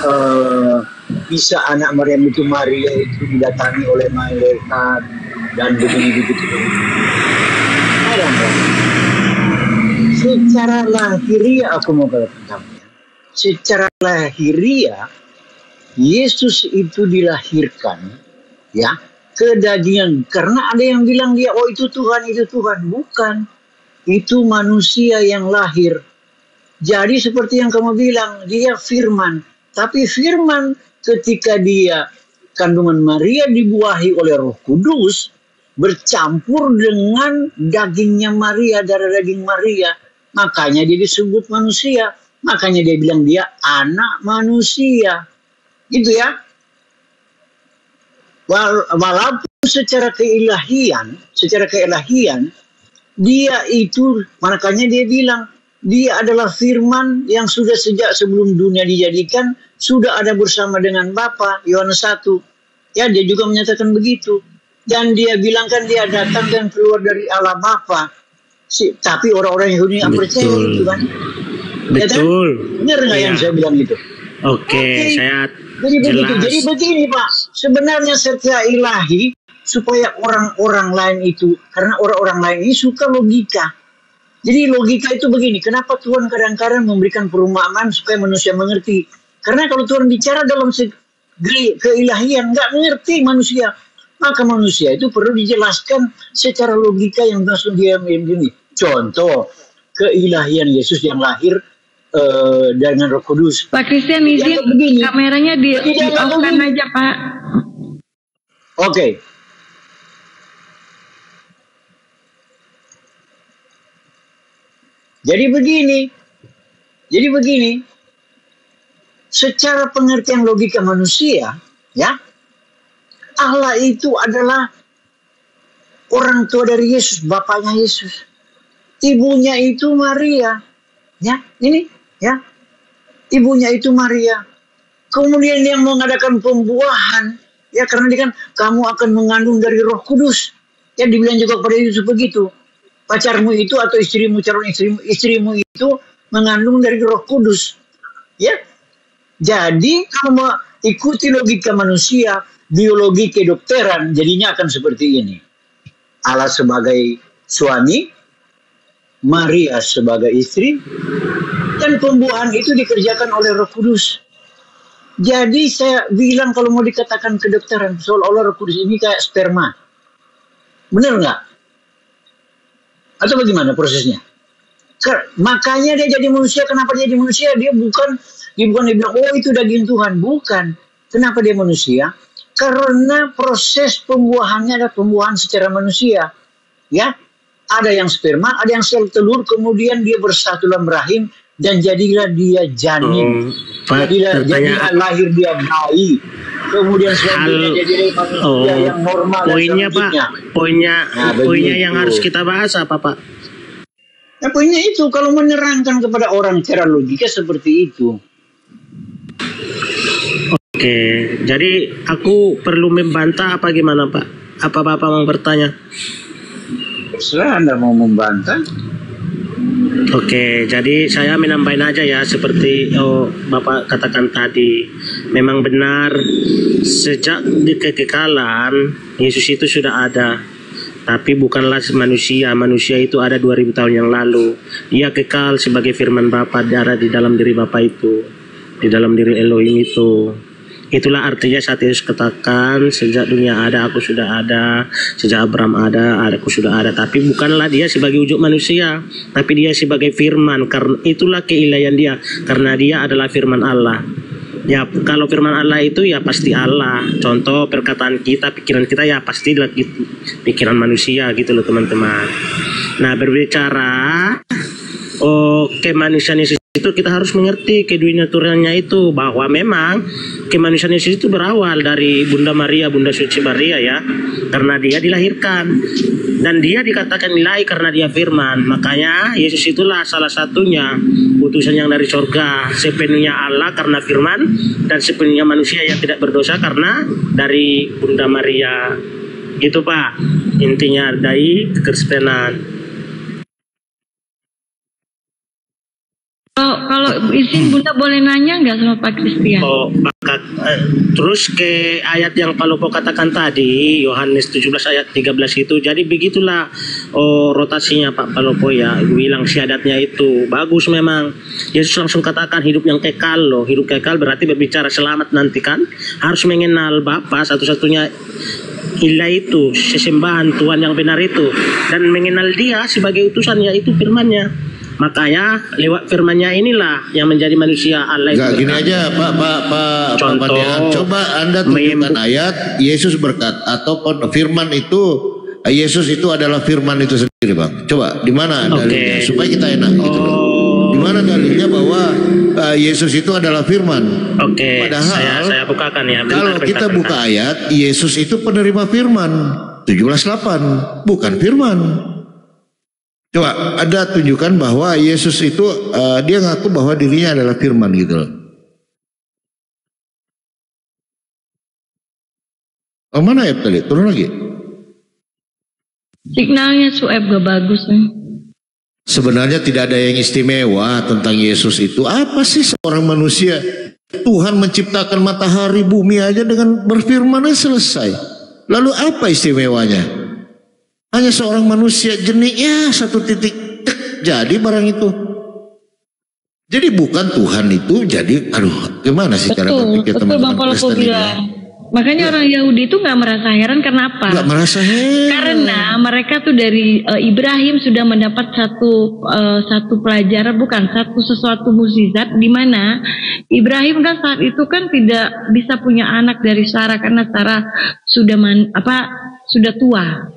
eh, bisa anak Maryam itu Maria itu didatangi oleh malaikat dan begini begitu. Ada nggak? Secara lahiriah aku mau katakan, secara lahiriah Yesus itu dilahirkan, ya, kedagingan. Karena ada yang bilang dia, oh itu Tuhan, itu Tuhan. Bukan. Itu manusia yang lahir. Jadi seperti yang kamu bilang, dia firman. Tapi firman ketika dia kandungan Maria dibuahi oleh Roh Kudus, bercampur dengan dagingnya Maria, darah daging Maria. Makanya dia disebut manusia. Makanya dia bilang dia anak manusia. Gitu ya. Walaupun secara keilahian, dia itu, makanya dia bilang, dia adalah firman yang sudah sejak sebelum dunia dijadikan, sudah ada bersama dengan Bapa, Yohanes 1. Ya, dia juga menyatakan begitu. Dan dia bilang kan dia datang dan keluar dari Allah Bapa. Tapi orang-orang Yahudi yang percaya itu kan. Betul. Ya, benar nggak yang saya bilang itu? Oke, saya jadi begitu. jelas. Jadi begini Pak, sebenarnya secara ilahi supaya orang-orang lain itu, karena orang-orang lain ini suka logika. Jadi logika itu begini, kenapa Tuhan kadang-kadang memberikan perumpamaan supaya manusia mengerti? Karena kalau Tuhan bicara dalam segi keilahian, nggak mengerti manusia. Maka manusia itu perlu dijelaskan secara logika yang langsung dia begini. Contoh, keilahian Yesus yang lahir dengan Roh Kudus. Pak Christian izin kameranya di-off-kan aja Pak. Oke. Jadi begini, secara pengertian logika manusia, ya, Allah itu adalah orang tua dari Yesus, bapaknya Yesus. Ibunya itu Maria, ya, ini, ya, ibunya itu Maria. Kemudian yang mengadakan pembuahan, ya, karena dia kan kamu akan mengandung dari Roh Kudus. Ya, dibilang juga kepada Yesus begitu. Pacarmu itu atau istrimu, calon istrimu itu mengandung dari Roh Kudus. Ya. Jadi kalau mau ikuti logika manusia, biologi kedokteran, jadinya akan seperti ini. Allah sebagai suami, Maria sebagai istri, dan pembuahan itu dikerjakan oleh Roh Kudus. Jadi saya bilang kalau mau dikatakan kedokteran, seolah-olah Roh Kudus ini kayak sperma. Benar nggak? Atau bagaimana prosesnya? Makanya dia jadi manusia. Kenapa dia jadi manusia? Dia bukan dibilang, oh itu daging Tuhan. Bukan. Kenapa dia manusia? Karena proses pembuahannya adalah pembuahan secara manusia. Ya, ada yang sperma, ada yang sel telur, kemudian dia bersatu dalam rahim dan jadilah dia janin. Jadilah lahir dia bayi. Kemudian selanjutnya jadi manusia yang normal. Poinnya Pak, poinnya yang harus kita bahas apa Pak? Nah, poinnya itu kalau menerangkan kepada orang secara logika seperti itu. Oke, jadi aku perlu membantah apa gimana Pak? Apa Bapak mau bertanya? Terserah Anda mau membantah. Oke, jadi saya menambahin aja ya seperti Bapak katakan tadi. Memang benar sejak di kekekalan Yesus itu sudah ada. Tapi bukanlah manusia. Manusia itu ada 2000 tahun yang lalu. Ia kekal sebagai firman Bapa ada di dalam diri Bapa itu. Di dalam diri Elohim itu. Itulah artinya saat Yesus katakan, sejak dunia ada, aku sudah ada. Sejak Abraham ada, aku sudah ada. Tapi bukanlah dia sebagai wujud manusia, tapi dia sebagai firman. Karena itulah keilahian dia, karena dia adalah firman Allah. Ya, kalau firman Allah itu ya pasti Allah. Contoh perkataan kita, pikiran kita ya pasti pikiran manusia gitu loh teman-teman. Nah, berbicara kemanusiaan Yesus itu kita harus mengerti kedua-naturalnya itu, bahwa memang kemanusiaan Yesus itu berawal dari Bunda Maria, Bunda Suci Maria ya, karena dia dilahirkan dan dia dikatakan ilahi karena dia firman. Makanya Yesus itulah salah satunya utusan yang dari surga, sepenuhnya Allah karena firman, dan sepenuhnya manusia yang tidak berdosa karena dari Bunda Maria. Gitu Pak, intinya dari kekristenan. Kalau izin Bunda boleh nanya nggak sama Pak Christian? Oh, terus ke ayat yang Pak Lopo katakan tadi, Yohanes 17 ayat 13 itu, jadi begitulah rotasinya Pak Lopo ya, bilang syahadatnya itu bagus memang. Yesus langsung katakan hidup yang kekal loh, hidup kekal berarti berbicara selamat nanti kan, harus mengenal Bapa satu-satunya ilah itu, sesembahan Tuhan yang benar itu, dan mengenal Dia sebagai utusan, yaitu firman-Nya. Makanya lewat firman-Nya inilah yang menjadi manusia Allah. Enggak, gini aja Pak Pandian. Coba Anda tunjukkan ayat Yesus berkat atau firman itu, Yesus itu adalah firman itu sendiri, Bang. Coba di mana dalilnya supaya kita enak gitu loh. Di mana dalilnya bahwa Yesus itu adalah firman? Padahal saya bukakan ya. Kalau kita buka ayat, Yesus itu penerima firman 17:8, bukan firman. Coba Anda tunjukkan bahwa Yesus itu dia ngaku bahwa dirinya adalah firman gitu loh. Oh, mana ya tadi? Turun lagi. Signalnya Sueb gak bagus nih. Sebenarnya tidak ada yang istimewa tentang Yesus itu. Apa sih seorang manusia? Tuhan menciptakan matahari, bumi aja dengan berfirman selesai. Lalu apa istimewanya? Hanya seorang manusia jenik ya satu titik jadi barang itu. Jadi bukan Tuhan itu jadi, aduh gimana sih cara berpikir teman-teman Kristen ini? Makanya orang Yahudi itu nggak merasa heran, kenapa? Nggak merasa heran. Karena mereka tuh dari Ibrahim sudah mendapat satu pelajaran, bukan sesuatu mukjizat, di mana Ibrahim kan saat itu kan tidak bisa punya anak dari Sarah karena Sarah sudah tua.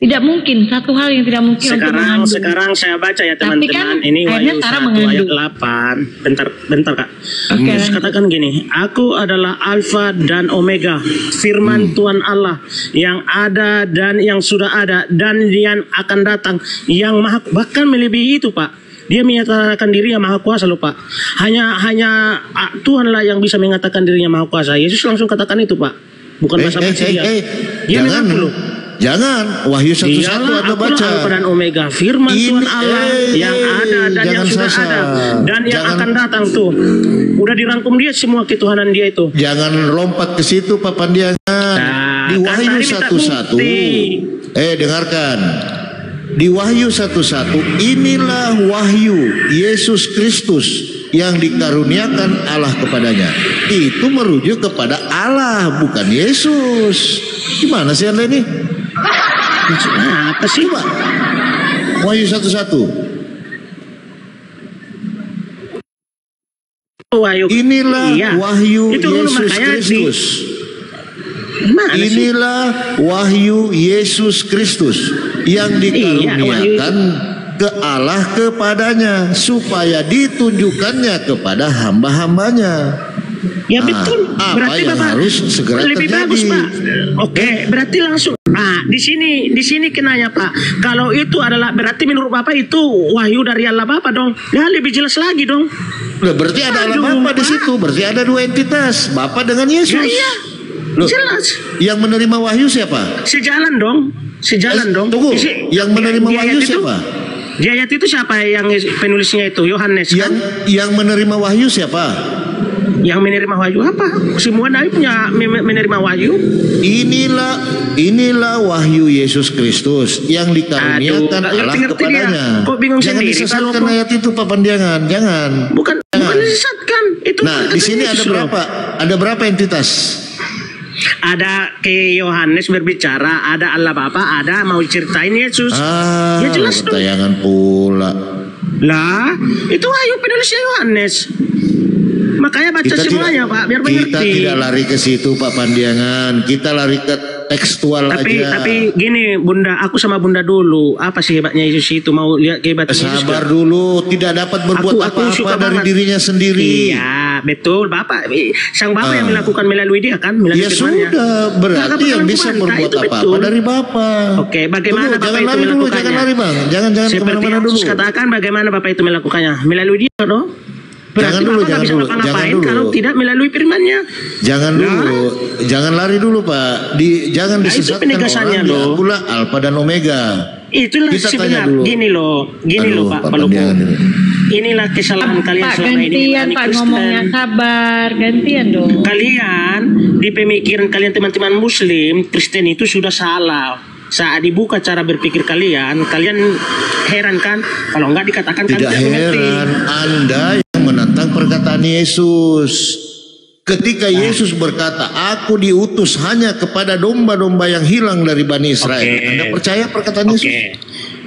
Tidak mungkin, satu hal yang tidak mungkin untuk mengandung. Sekarang saya baca ya teman-teman, ini Wahyu 1 ayat 8. Bentar Kak. Katakan gini, aku adalah Alfa dan Omega, firman Tuhan Allah yang ada dan yang sudah ada dan yang akan datang, yang bahkan melebihi itu Pak. Dia menyatakan dirinya maha kuasa loh Pak. Hanya Tuhanlah yang bisa mengatakan dirinya maha kuasa. Yesus langsung katakan itu Pak. Bukan basa-basi dia. Dia mengaku loh. Jangan, Wahyu 1:1 Anda baca. Alfa dan Omega, firman Tuhan Allah yang ada dan yang sudah ada dan yang akan datang tuh. Udah dirangkum dia semua ketuhanan dia itu. Jangan lompat ke situ Pak Pandian. Di Wahyu 1:1. Dengarkan. Di Wahyu 1:1 inilah wahyu Yesus Kristus yang dikaruniakan Allah kepadanya. Itu merujuk kepada Allah, bukan Yesus. Gimana sih Anda ini? Apa sih Pak? Wahyu 1:1. Inilah wahyu Yesus Kristus. Inilah wahyu Yesus Kristus yang dikaruniakan ke Allah kepadanya supaya ditunjukkannya kepada hamba-hambanya. Ya betul. Berarti Bapak harus segera lebih terjadi. Bagus Pak. Berarti langsung. Di sini kenanya Pak. Kalau itu adalah berarti menurut Bapak itu wahyu dari Allah Bapa dong. Ya lebih jelas lagi dong. Berarti ada Allah Bapa di situ. Berarti ada dua entitas, Bapa dengan Yesus. Ya, iya. Jelas. Yang menerima wahyu siapa? Sejalan dong. Tunggu. Yang menerima wahyu siapa? Di ayat itu siapa yang penulisnya itu? Yohanes kan? Yang menerima wahyu siapa? Yang menerima wahyu apa? Semua nabi punya menerima wahyu. Inilah wahyu Yesus Kristus yang dikaruniakan Allah kepadanya. Kok bingung jangan sendiri? Disesatkan ayat itu Pak Pandian, jangan. Bukan disesatkan. Itu di sini ada berapa? Ada berapa entitas? Ada ke Yohanes berbicara, ada Allah Bapa, ada mau ceritain Yesus. Ya jelas dong. Tayangan pula. Lah, itu wahyu penulisnya Yohanes. Makanya baca semuanya Pak, biar mengerti. Kita tidak lari ke situ Pak Pandiangan, kita lari ke tekstual aja. Tapi gini Bunda, aku sama Bunda dulu. Apa sih hebatnya Yesus itu? Mau lihat kehebatnya Yesus? Sabar dulu, tidak dapat berbuat apa-apa dari dirinya sendiri. Iya, betul Bapak. Sang Bapak yang melakukan melalui dia kan, melalui firman-Nya. Sudah, berarti yang bisa berbuat apa-apa dari Bapak. Oke, bagaimana Bapak itu melakukannya? Jangan lari Bang, jangan kemana-mana dulu. Katakan bagaimana Bapak itu melakukannya? Melalui dia dong. Berarti jangan dulu. Kalau tidak melalui firman-Nya. Jangan lari dulu Pak. Jangan disesatkan orang loh. Pula Alfa dan Omega. Itulah sebenarnya. Gini loh Pak. inilah kesalahan kalian Pak, selama ini. gantian Pak ngomongnya, sabar, gantian dong. Kalian di pemikiran kalian teman-teman Muslim, Kristen itu sudah salah. Saat dibuka cara berpikir kalian, kalian heran kan? Kalau enggak dikatakan Tidak kalian mengerti. heran, Anda yang menentang perkataan Yesus. Ketika Yesus berkata, aku diutus hanya kepada domba-domba yang hilang dari Bani Israel. Anda percaya perkataan Yesus?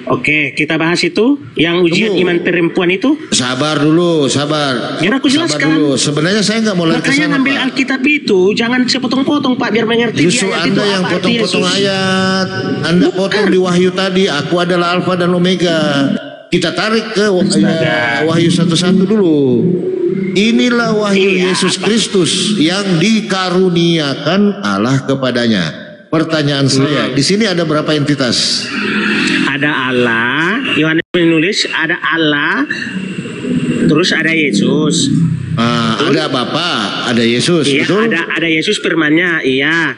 Oke, kita bahas itu. Yang ujian iman perempuan itu. Sabar dulu, sabar. Biar aku jelaskan. Sabar dulu. Sebenarnya saya nggak mau lari ke Makanya sana, ngambil Pak. Alkitab itu jangan sepotong-potong, Pak, biar mengerti. Justru ayat Anda itu yang apa arti potong-potong Yesus. ayat. Anda potong di Wahyu tadi. Aku adalah Alfa dan Omega. Kita tarik ke Wahyu 1:1 dulu. Inilah wahyu Yesus Kristus yang dikaruniakan Allah kepadanya. Pertanyaan saya, di sini ada berapa entitas? Ada Allah, Yohanes menulis ada Allah, terus ada Yesus. Ada Bapa, ada Yesus, Iya, betul? ada Yesus firman-Nya, iya.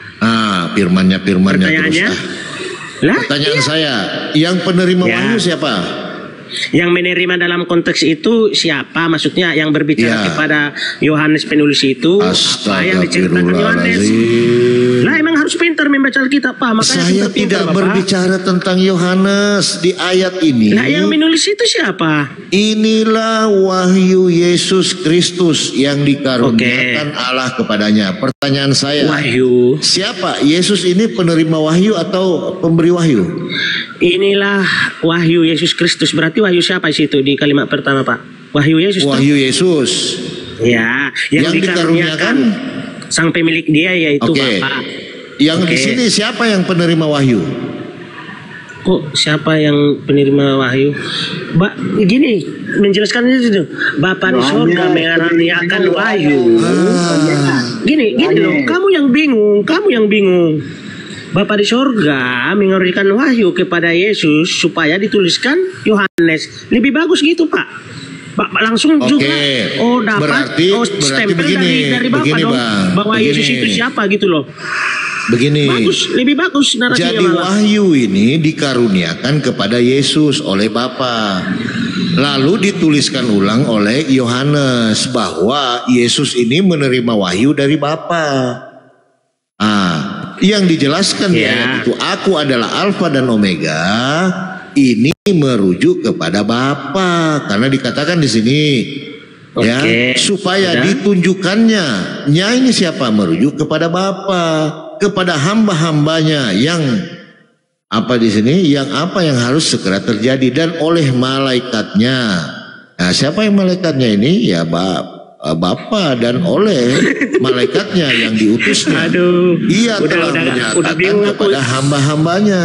Firman-nya Pertanyaannya? terus. Lah, Pertanyaan saya, yang penerima Ya. wahyu siapa? yang menerima dalam konteks itu siapa? Maksudnya yang berbicara Ya. kepada Yohanes penulis itu apa yang diceritakan Yohanes? Astagfirullahaladzim. Lah emang harus pintar membaca Alkitab, Pak. Makanya Saya pintar-pintar, tidak Bapak. berbicara tentang Yohanes di ayat ini. Nah, yang menulis itu siapa? Inilah wahyu Yesus Kristus yang dikaruniakan Allah kepadanya. Pertanyaan saya, Wahyu. siapa? Yesus ini penerima wahyu atau pemberi wahyu? Inilah wahyu Yesus Kristus. Berarti wahyu siapa di situ di kalimat pertama, Pak? Wahyu Yesus. Wahyu Yesus. Ya, yang dikaruniakan sang pemilik dia yaitu Oke. Bapa. Yang di Oke. sini siapa yang penerima wahyu? Kok siapa yang penerima wahyu? Gini menjelaskan itu. Bapa di surga mengaruniakan wahyu. Gini loh, kamu yang bingung. Bapa di surga mengaruniakan wahyu kepada Yesus supaya dituliskan Yohanes. Lebih bagus gitu, Pak. Pak langsung juga dapat berarti stempel begini, dari Bapak begini, dong Bang, bahwa begini. Yesus itu siapa gitu loh. Begini. Lebih bagus narasinya. Jadi malah. wahyu ini dikaruniakan kepada Yesus oleh Bapa. Lalu dituliskan ulang oleh Yohanes bahwa Yesus ini menerima wahyu dari Bapa. Yang dijelaskan di ayat itu, aku adalah Alfa dan Omega, ini merujuk kepada Bapa karena dikatakan di sini supaya ditunjukkannya. Ini siapa? Merujuk kepada Bapa, kepada hamba-hambanya yang apa di sini? Yang apa yang harus segera terjadi dan oleh malaikatnya. Nah, siapa yang malaikatnya ini? Ya Bapa dan oleh malaikatnya yang diutusnya. Ia telah menyatakan kepada hamba-hambanya.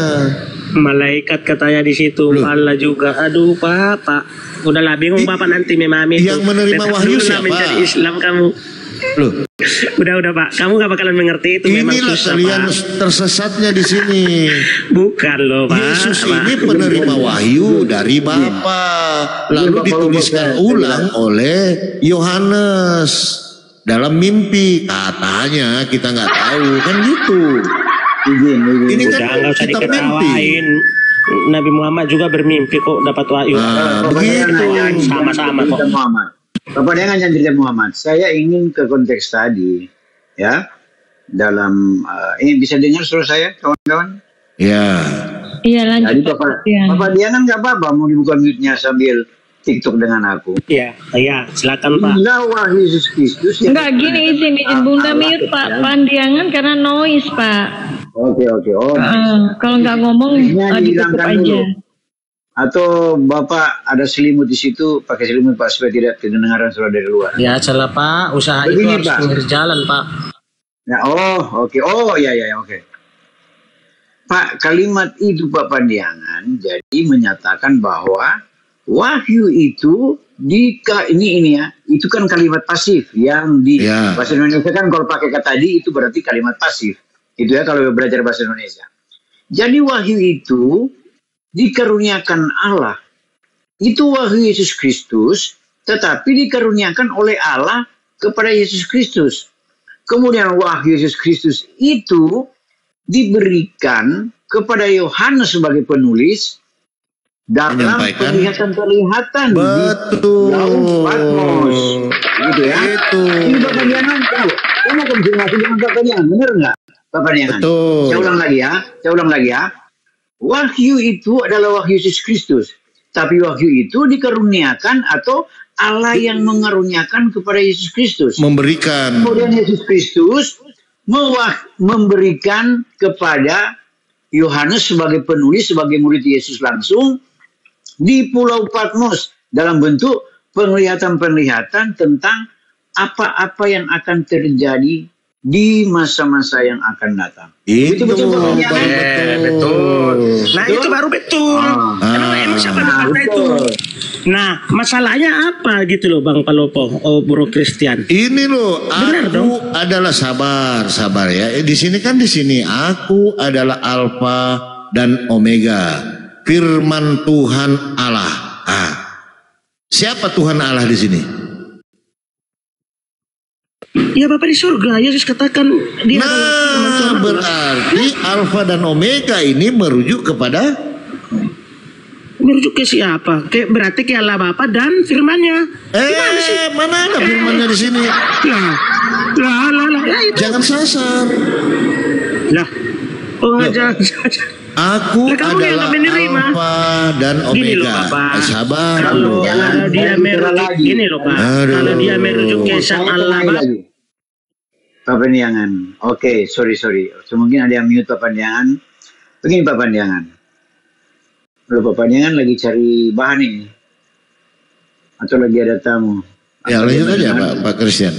Malaikat katanya di situ. Allah juga. Aduh, Pak. Udahlah bingung Bapak nanti memahami yang itu. menerima wahyu siapa? Mencari Islam kamu. Loh. Udah Pak. Kamu gak bakalan mengerti itu. Inilah kalian tersesatnya di sini. Bukan loh, Pak. Yesus ini penerima wahyu dari Bapa, lalu dituliskan ulang oleh Yohanes dalam mimpi. Katanya kita nggak tahu kan gitu. Ini kan kita mimpi. Nabi Muhammad juga bermimpi kok dapat wahyu. Begitu. Sama-sama kok. Bapak jangan cerita Muhammad. Saya ingin ke konteks tadi, ya. Dalam ini bisa dengar suara saya, kawan-kawan? Ya. Iya lanjut. Jadi Bapak Diana nggak apa-apa mau dibuka mute-nya sambil TikTok dengan aku. Iya, silakan Pak. Inilah wahyu Yesus Kristus. Enggak gini izin Bunda mute Pak Pandiangan karena noise Pak. Oke. Kalau nggak ngomong ditutup aja. Atau Bapak ada selimut di situ, pakai selimut Pak supaya tidak kedengaran suara dari luar. Ya, salah Pak, usaha Begini, itu harus Pak. pinggir jalan Pak. Ya, oke. Oke. Pak, kalimat itu Pak Pandiangan jadi menyatakan bahwa wahyu itu ini ya, itu kan kalimat pasif yang di bahasa Indonesia kan kalau pakai kata di itu berarti kalimat pasif. Itu ya kalau belajar bahasa Indonesia. Jadi wahyu itu dikaruniakan Allah. Itu wahyu Yesus Kristus, tetapi dikaruniakan oleh Allah kepada Yesus Kristus. Kemudian wahyu Yesus Kristus itu diberikan kepada Yohanes sebagai penulis dalam penglihatan-penglihatan betul. di Laut Patmos. Gitu ya. Itu. Ini Bapak Dianan tahu. Kamu konfirmasi dengan Bapak Dianan, benar nggak? Bapak Dianan. Betul. Saya ulang lagi ya. Wahyu itu adalah wahyu Yesus Kristus. Tapi wahyu itu dikaruniakan atau Allah yang mengaruniakan kepada Yesus Kristus. Memberikan. Kemudian Yesus Kristus memberikan kepada Yohanes sebagai penulis, sebagai murid Yesus langsung di Pulau Patmos dalam bentuk penglihatan-penglihatan tentang apa-apa yang akan terjadi di masa-masa yang akan datang. Itu betul. Betul. Nah, itu baru betul. Emang siapa berkata itu? Nah, masalahnya apa gitu loh Bang Palopo, Bro Christian? Ini loh, aku adalah sabar ya. Di sini aku adalah Alfa dan Omega, firman Tuhan Allah. Siapa Tuhan Allah di sini? Ya Bapak di surga, Yesus katakan dia adalah berarti Alfa dan Omega ini merujuk ke siapa? Berarti ke Allah Bapa dan firman-Nya. Mana ada firman-Nya di sini? Lah, itu. Jangan sasar. Lah, jangan. Aku adalah Alfa dan Omega. Gini loh, Bapak. Sabar. Kalau dia merujuk gini loh, Pak. Kalau dia merujuk ke Sang Allah Bapa. Pak Pandiangan. Oke, sorry. Mungkin ada yang mute Pak Pandiangan. Begini Pak Pandiangan. Kalau Pak Pandiangan lagi cari bahan ini. Atau lagi ada tamu. Ya, lanjut aja Pak Christian.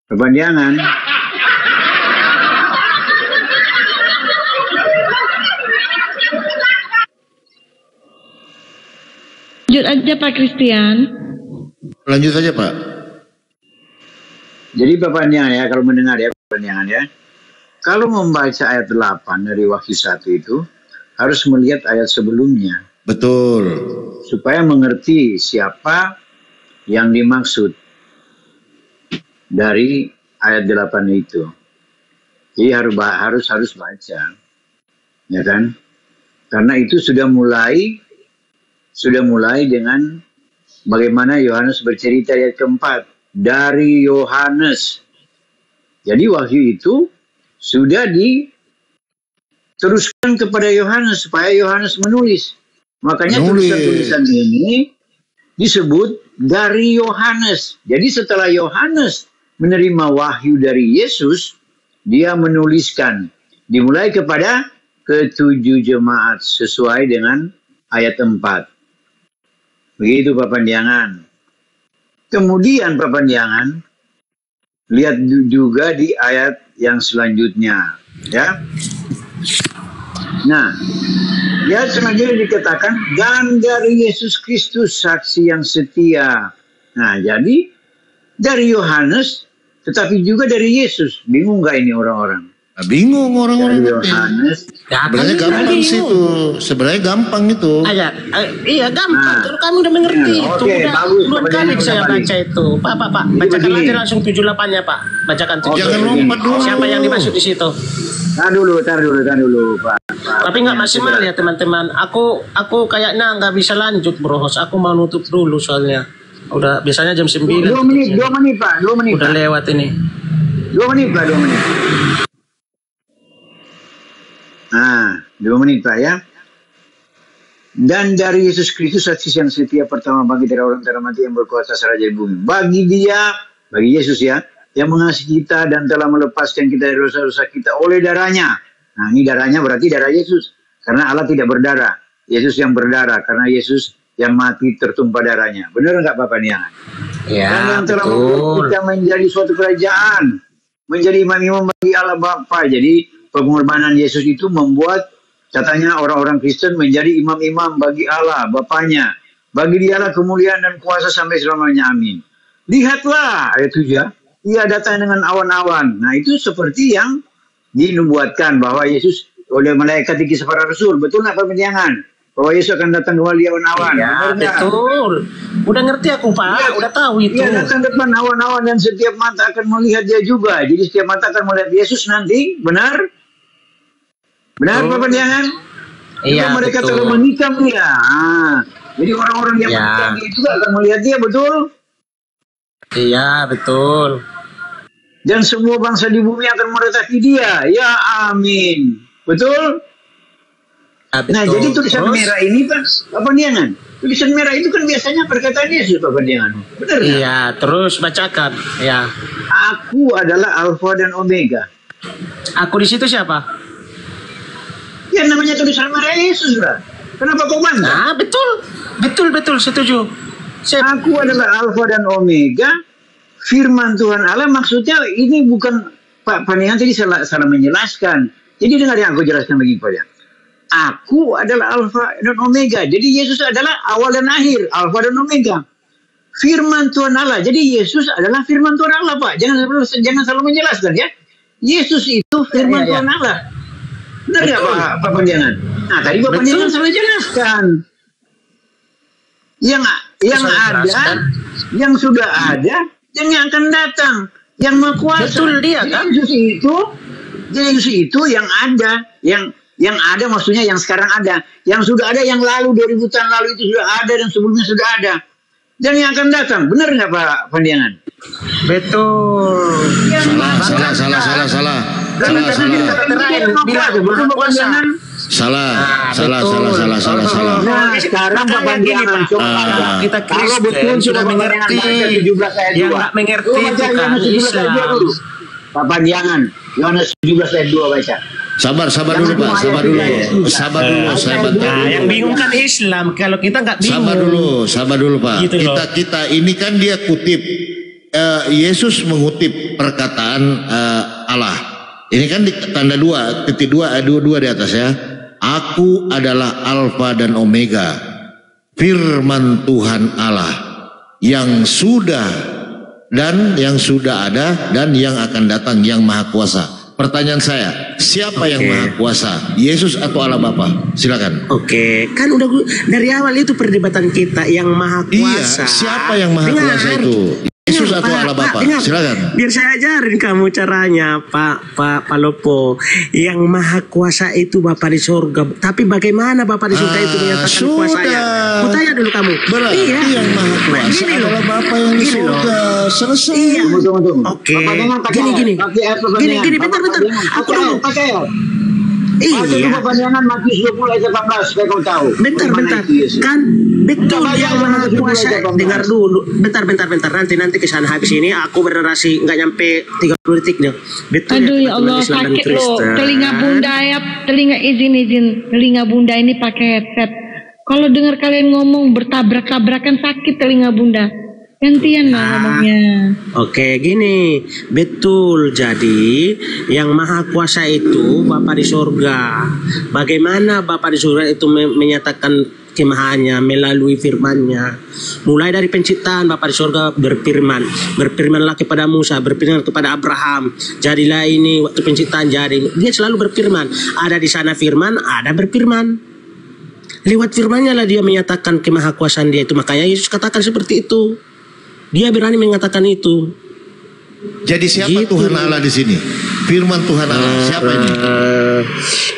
Pak Pandiangan. Lanjut aja Pak Christian. Lanjut aja Pak. Jadi Pak Pandiangan ya, kalau mendengar ya Pak Pandiangan ya. Kalau membaca ayat 8 dari Wahyu 1 itu harus melihat ayat sebelumnya. Betul. Supaya mengerti siapa yang dimaksud dari ayat 8 itu. Jadi harus baca. Ya kan? Karena itu sudah mulai dengan bagaimana Yohanes bercerita ayat keempat. Dari Yohanes. Jadi wahyu itu sudah diteruskan kepada Yohanes supaya Yohanes menulis. Makanya tulisan-tulisan ini disebut dari Yohanes. Jadi setelah Yohanes menerima wahyu dari Yesus, dia menuliskan. Dimulai kepada ke-7 jemaat sesuai dengan ayat 4. Begitu Pak Pandiangan. Kemudian Pak Pandiangan, lihat juga di ayat yang selanjutnya. Ya. Nah, ya selanjutnya dikatakan, dan dari Yesus Kristus saksi yang setia. Nah, jadi dari Yohanes, tetapi juga dari Yesus. Bingung gak ini orang-orang? Bingung orang-orang. Yohanes. Sebenarnya gampang sih itu. Sebenarnya gampang itu. Iya gampang. Terus kamu udah mengerti itu. Udah 2 kali saya baca itu. Pak. Bacakan aja langsung 78-nya Pak. Bacakan 78. Jangan lompat dulu. Siapa yang dimaksud di situ? Tar dulu Pak. Tapi nggak maksimal ya teman-teman. Aku kayaknya nggak bisa lanjut bro. Aku mau nutup dulu soalnya. Udah biasanya jam 9. 2 menit Pak. Udah lewat ini. 2 menit Pak. Nah, 2 menit Pak ya. Dan dari Yesus Kristus saksi yang setia pertama bagi dari orang termati yang berkuasa serajah di bumi. Bagi Yesus ya, yang mengasihi kita dan telah melepaskan kita dari dosa-dosa kita oleh darahnya. Nah, ini darahnya berarti darah Yesus. Karena Allah tidak berdarah. Yesus yang berdarah. Karena Yesus yang mati tertumpah darahnya. Benar enggak Bapak Niangan? Ya, dan yang telah membuat kita menjadi suatu kerajaan. Menjadi imam-imam bagi Allah Bapa. Jadi pengorbanan Yesus itu membuat katanya orang-orang Kristen menjadi imam-imam bagi Allah Bapanya. Bagi dialah kemuliaan dan kuasa sampai selamanya. Amin. Lihatlah ayat 7. Ia datang dengan awan-awan. Nah itu seperti yang dinubuatkan bahwa Yesus oleh malaikat di Kisah Para Rasul. Betul nggak Pak Pendiangan? bahwa Yesus akan datang kembali awan-awan. Ya, betul. Udah ngerti aku, Pak. Ya, udah tahu itu. Dia datang depan awan-awan dan setiap mata akan melihat dia juga. Jadi setiap mata akan melihat Yesus nanti. Benar? Benar, Pak Panjangan? Iya, mereka betul. telah menikam dia. Jadi orang-orang yang menikam dia juga akan melihat dia, betul? Iya, betul. Dan semua bangsa di bumi akan meratapi dia. Ya, amin. Betul? Ya, betul. Nah, jadi tulisan merah ini, Pak Panjangan. Tulisan merah itu kan biasanya perkataan Yesus, Pak Panjangan. Benar? Iya, terus bacakan. Ya. Aku adalah Alfa dan Omega. Aku di situ siapa? Ya, namanya tulisan merah Yesus, Pak. Kenapa kau bangga? Nah, betul, setuju. Aku adalah Alfa dan Omega. Firman Tuhan Allah, maksudnya ini bukan, Pak Panjangan tadi salah menjelaskan. Jadi dengar yang aku jelaskan begini, Pak. Aku adalah Alfa dan Omega. Jadi Yesus adalah awal dan akhir, Alfa dan Omega. Firman Tuhan Allah. Jadi Yesus adalah firman Tuhan Allah, Pak. Jangan selalu menjelaskan ya. Yesus itu firman Tuhan Allah. Benar nggak, Pak Panjangan? Nah, tadi Pak Panjangan selalu jelaskan. Yang ada, yang sudah ada, yang akan datang, yang Maha Kuasa. Betul dia, kan? Yesus itu yang ada, yang ada maksudnya yang sekarang ada, yang sudah ada, yang lalu 2000 tahun lalu itu sudah ada dan sebelumnya sudah ada, dan yang akan datang. Benar nggak, Pak Panjangan? Betul. Salah. Nah, sekarang Pak Panjangan kita Kristen sudah mengerti. Yang nggak mengerti bukan Islam. Pak Panjangan, Yohanes 17 ayat 2 baca. Sabar dulu, Pak. Sabar dulu. Nah, yang bingung kan Islam. Kalau kita nggak bingung. Sabar dulu, Pak. Gitu kita ini kan dia kutip. Yesus mengutip perkataan Allah. Ini kan di tanda 2 di atas ya. Aku adalah Alfa dan Omega, firman Tuhan Allah yang sudah ada dan yang akan datang, yang Maha Kuasa. Pertanyaan saya, siapa yang Maha Kuasa? Yesus atau Allah Bapa? Silakan. Oke, kan udah dari awal itu perdebatan kita, yang Maha Kuasa. Iya, siapa yang Maha Kuasa itu? Yesus atau Allah Bapa? Silakan. Biar saya ajarin kamu caranya, Pak Lopo. Yang Maha Kuasa itu Bapa di surga. Tapi bagaimana Bapa di surga itu menyatakan kuasanya? Kutanya dulu kamu. Berarti yang Maha Kuasa adalah Bapa yang di surga. Selesai. Iya. Tunggu. Oke. Gini, bentar. Aku dulu. Iya. Panjangan Matius 20 ayat 18 supaya kau tahu. Bentar. Kan betul yang Maha Kuasa. Dengar dulu. Bentar. Nanti kesana habis ini aku bernarasi nggak nyampe 30 detiknya. Betul. Aduh ya Allah, sakit loh. Telinga bunda ya, izin. Telinga bunda ini pakai headset. Kalau dengar kalian ngomong bertabrak-tabrakan sakit telinga bunda. Gantian lah ngomongnya. Oke, gini. Betul. Jadi yang Maha Kuasa itu Bapa di surga. Bagaimana Bapa di surga itu menyatakan kemahannya melalui firman-Nya. Mulai dari penciptaan Bapa di surga berfirmanlah kepada Musa, berfirman kepada Abraham, jadilah ini waktu penciptaan jadi. Dia selalu berfirman. Ada di sana firman, ada berfirman. Lewat firman-Nya lah dia menyatakan kemahakuasaan dia itu. Makanya Yesus katakan seperti itu. Dia berani mengatakan itu. Jadi siapa Tuhan Allah di sini? Firman Tuhan Allah siapa ini?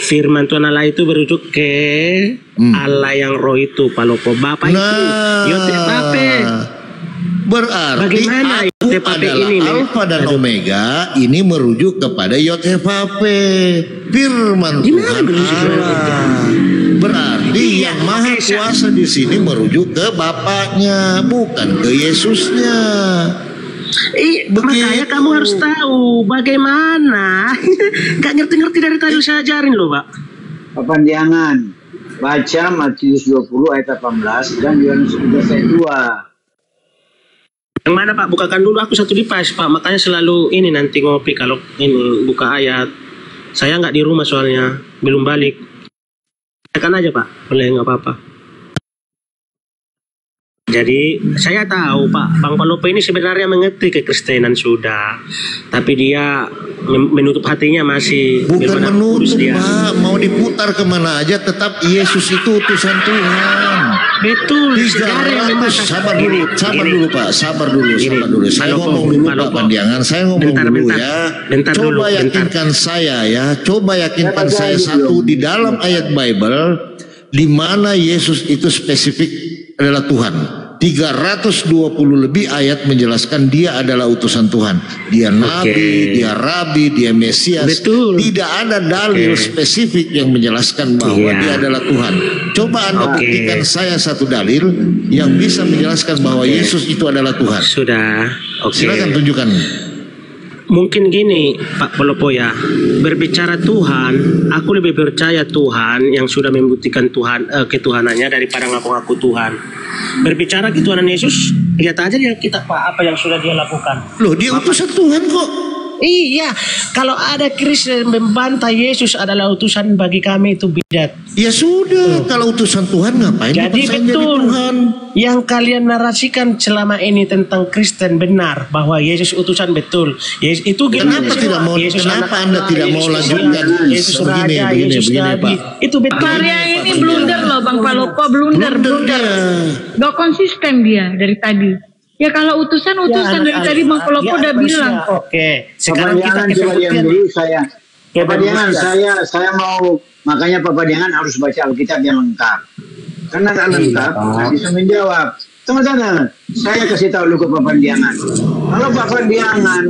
Firman Tuhan Allah itu merujuk ke Allah yang roh itu, Palopo. Bapa itu Yotepape. Berarti bagaimana aku adalah ini, Alfa dan Omega ini merujuk kepada Yotepape, firman Tuhan Allah. Berarti yang Maha Kuasa di sini merujuk ke Bapaknya, bukan ke Yesusnya. Makanya kamu harus tahu bagaimana. Gak ngerti-ngerti dari tadi saya ajarin loh, Pak. Panjangan baca Matius 20 ayat 18 dan Yohanes 11 ayat 2. Yang mana, Pak? Bukakan dulu, aku satu device, Pak. Makanya selalu ini nanti ngopi kalau ini buka ayat. Saya nggak di rumah soalnya, belum balik. Tekan aja, Pak. Boleh, nggak apa-apa. Jadi saya tahu Pak Bang Palopo ini sebenarnya mengerti kekristenan sudah, tapi dia menutup hatinya masih. Bukan menutup Pak, mau diputar kemana aja tetap Yesus itu utusan Tuhan. Betul. Sabar dulu Pak, sabar dulu. Saya ngomong dulu Pak Pandiangan, saya ngomong dulu ya. Coba yakinkan saya ya, saya satu di dalam ayat Bible di mana Yesus itu spesifik adalah Tuhan. 320 lebih ayat menjelaskan dia adalah utusan Tuhan. Dia nabi, dia rabi, dia Mesias. Betul. Tidak ada dalil spesifik yang menjelaskan bahwa dia adalah Tuhan. Coba Anda buktikan saya satu dalil yang bisa menjelaskan bahwa Yesus itu adalah Tuhan. Sudah. Silakan tunjukkan. Mungkin gini Pak Palopo ya, berbicara Tuhan, aku lebih percaya Tuhan yang sudah membuktikan ketuhanannya daripada ngaku-ngaku Tuhan. Berbicara ketuhanan Yesus, lihat aja dia kita Pak apa yang sudah dia lakukan. Loh, dia utusan Tuhan kok. Iya, kalau ada Kristen membantah Yesus adalah utusan bagi kami itu bidat. Ya sudah, kalau utusan Tuhan ngapain? Jadi betul Tuhan. Yang kalian narasikan selama ini tentang Kristen benar bahwa Yesus utusan betul. Yesus itu kenapa tidak mau? Yesus kenapa Anda tidak mau lanjutkan? Yesus Raja, Yesus Nabi. Itu betul. Karya ini blunder loh Bang Palopo, blunder. Gak konsisten dia dari tadi. Ya kalau utusan dari tadi Bang Palopo udah bilang kok. Sekarang kita sebutkan dulu saya. Pak Diangan, saya mau, makanya Pak Diangan harus baca Alkitab yang lengkap. Karena tak lengkap, saya bisa menjawab. Teman-teman, saya kasih tahu dulu ke Pak Diangan. Kalau Pak Diangan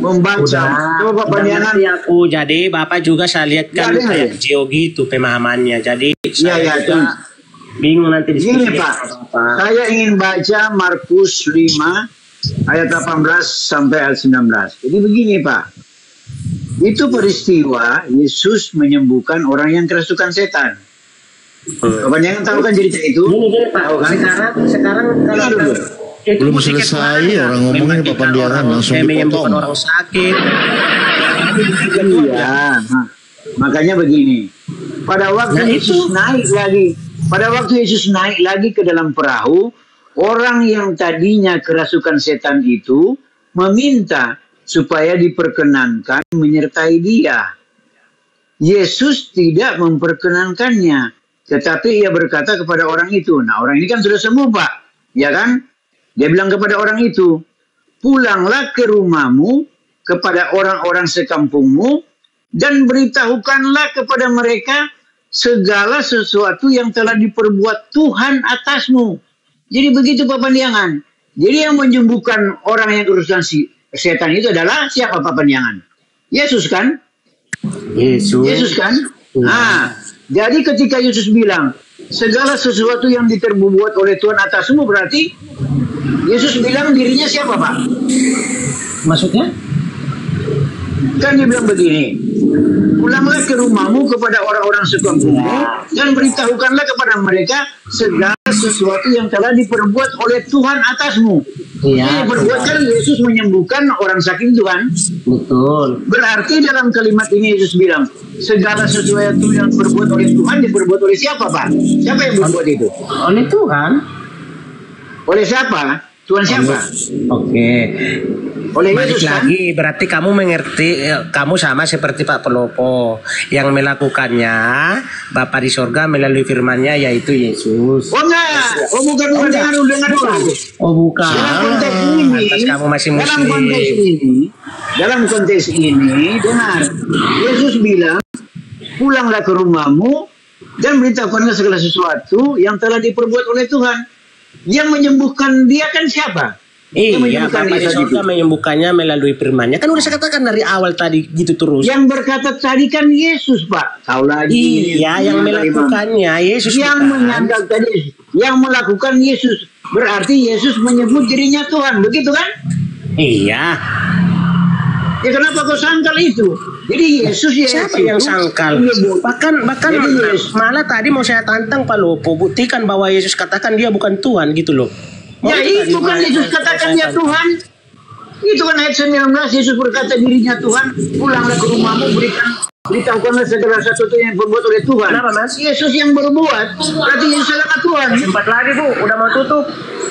membaca, coba Pak Diangan. Jadi Bapak juga saya lihat kan kayak Geo gitu pemahamannya. Jadi saya juga bingung nanti di sini Pak. Saya ingin baca Markus 5 ayat 18 sampai ayat 19. Jadi begini Pak. Itu peristiwa Yesus menyembuhkan orang yang kerasukan setan. Bapak jangan tahu kan cerita itu? Gini Pak. Sekarang kalau belum selesai orang ngomongin Bapak Diangan langsung dipotong. Orang sakit. Iya. Makanya begini. Pada waktu Yesus naik lagi ke dalam perahu, orang yang tadinya kerasukan setan itu meminta supaya diperkenankan menyertai dia. Yesus tidak memperkenankannya, tetapi ia berkata kepada orang itu, nah orang ini kan sudah sembuh Pak, ya kan? Dia bilang kepada orang itu, pulanglah ke rumahmu kepada orang-orang sekampungmu dan beritahukanlah kepada mereka segala sesuatu yang telah diperbuat Tuhan atasmu. Jadi begitu Pak Pandiangan. Jadi yang menyembuhkan orang yang urusan setan itu adalah siapa Pak Pandiangan? Yesus kan? Yesus kan? Nah, jadi ketika Yesus bilang segala sesuatu yang diperbuat oleh Tuhan atasmu, berarti Yesus bilang dirinya siapa Pak? Maksudnya? Kan dia bilang begini, pulanglah ke rumahmu kepada orang-orang sekampungmu dan beritahukanlah kepada mereka segala sesuatu yang telah diperbuat oleh Tuhan atasmu. Ini berbuat kan Yesus menyembuhkan orang sakit itu kan? Betul. Berarti dalam kalimat ini Yesus bilang segala sesuatu yang diperbuat oleh Tuhan diperbuat oleh siapa Pak? Siapa yang berbuat itu? Oleh Tuhan. Oleh siapa? Tuhan siapa? Oleh Yesus kan? Lagi berarti kamu mengerti, kamu sama seperti Pak Palopo yang melakukannya Bapa di sorga melalui firman-Nya yaitu Yesus. Oh enggak, bukan dengar dulu. Oh bukan. Kamu masih muslim. Dalam konteks ini dengar, Yesus bilang pulanglah ke rumahmu dan beritahukanlah segala sesuatu yang telah diperbuat oleh Tuhan. Yang menyembuhkan dia kan siapa? Iya, Bapak di surga menyembuhkannya melalui firman-Nya. Kan udah saya katakan dari awal tadi gitu terus. Yang berkata tadi kan Yesus Pak. Tahu lagi. Iya, yang melakukannya Yesus. Yang menyandang tadi, yang melakukan Yesus. Berarti Yesus menyebut dirinya Tuhan, begitu kan? Iya. Ya kenapa kau sangkal itu? Jadi Yesus siapa yang sangkal? Bahkan malah tadi mau saya tantang Pak Lopo, buktikan bahwa Yesus katakan dia bukan Tuhan gitu loh. Ya itu kan Yesus katakan dia Tuhan. Itu kan ayat 19 Yesus berkata dirinya Tuhan. Pulanglah ke rumahmu berikan Beritahukanlah segala sesuatu yang berbuat oleh Tuhan. Kenapa, Mas? Yesus yang berbuat, berarti Yesus adalah Tuhan. Nggak sempat lagi, Bu. Udah mau tutup.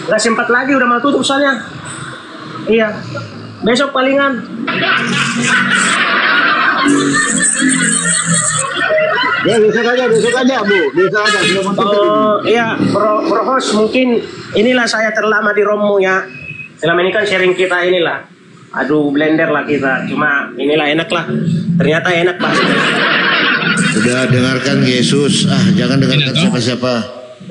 Nggak sempat lagi, udah mau tutup soalnya. Iya. Besok palingan. Ya besok aja Bu, besok aja. Oh iya, bro host, mungkin inilah saya terlama di Romo ya. Selama ini kan sharing kita inilah. Aduh, blender lah kita. Cuma inilah enak lah. Ternyata enak Pak. Sudah dengarkan Yesus, jangan dengarkan siapa-siapa.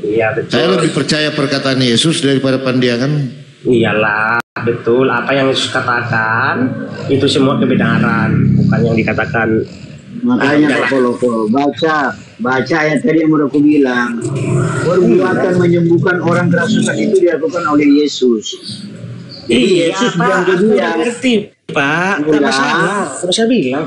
Iya betul. Saya lebih percaya perkataan Yesus daripada pandiangan. Iyalah, betul. Apa yang Yesus katakan itu semua kebenaran, bukan yang dikatakan. Makanya Pak Polo, baca ayat tadi yang udah aku bilang. Perbuatan menyembuhkan orang kerasukan itu dilakukan oleh Yesus. Iya, Yesus Pak, bilang ke aku dia, ngerti, Pak. Tak masalah. Terus saya bilang,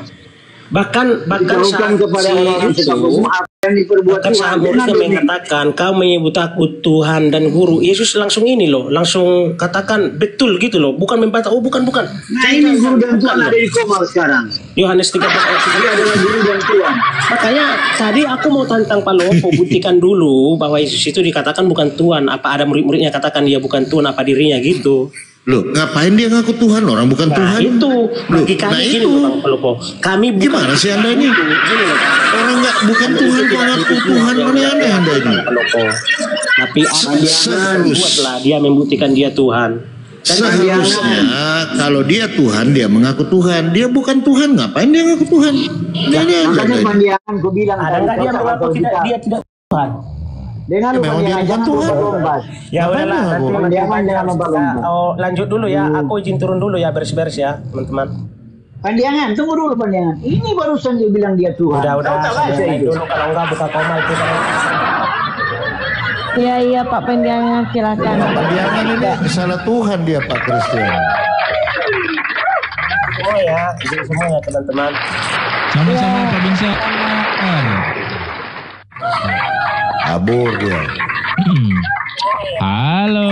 bahkan beritahukan kepada orang-orang sekampungmu apa yang diperbuat bahkan saat muridnya mengatakan, kau menyebut aku Tuhan dan Guru. Yesus langsung ini loh, langsung katakan betul gitu loh, bukan membantah. Oh bukan. Nah ini Guru dan Tuhan ada di koma sekarang. Yohanes 13 ayat 9 adalah Guru dan Tuhan. Makanya tadi aku mau tantang Pak Lopo, buktikan dulu bahwa Yesus itu dikatakan bukan Tuhan. Apa ada murid-muridnya katakan dia bukan Tuhan, apa dirinya gitu. Loh, ngapain dia ngaku Tuhan? Orang bukan Tuhan. Itu. Bagi kami gini loh, Pak Lopo. Kami bukan. Gimana sih Anda ini? Orang bukan Tuhan kok ngaku Tuhan. Aneh-aneh Anda ini. Pak Lopo. Tapi dia buatlah dia membuktikan dia Tuhan. Seharusnya kalau dia Tuhan, dia mengaku Tuhan. Dia bukan Tuhan, ngapain dia ngaku Tuhan? Makanya pandiangan gue bilang ada nggak dia mengaku dia tidak Tuhan? Dengan memang dia bukan Tuhan. Ya udahlah, pandiangan jangan lompat-lompat. Oh lanjut dulu ya, aku izin turun dulu ya, beres-beres ya teman-teman. Pandiangan, tunggu dulu pandiangan. Ini barusan dia bilang dia Tuhan. Udah, saya dulu kalau enggak buka koma itu. Iya Pak Pandiangan, silakan. Pandiangan ini salah Tuhan dia Pak Christian. Oh ya, izin semuanya teman-teman. Sama-sama Pak Binsar. Kabur dia. Halo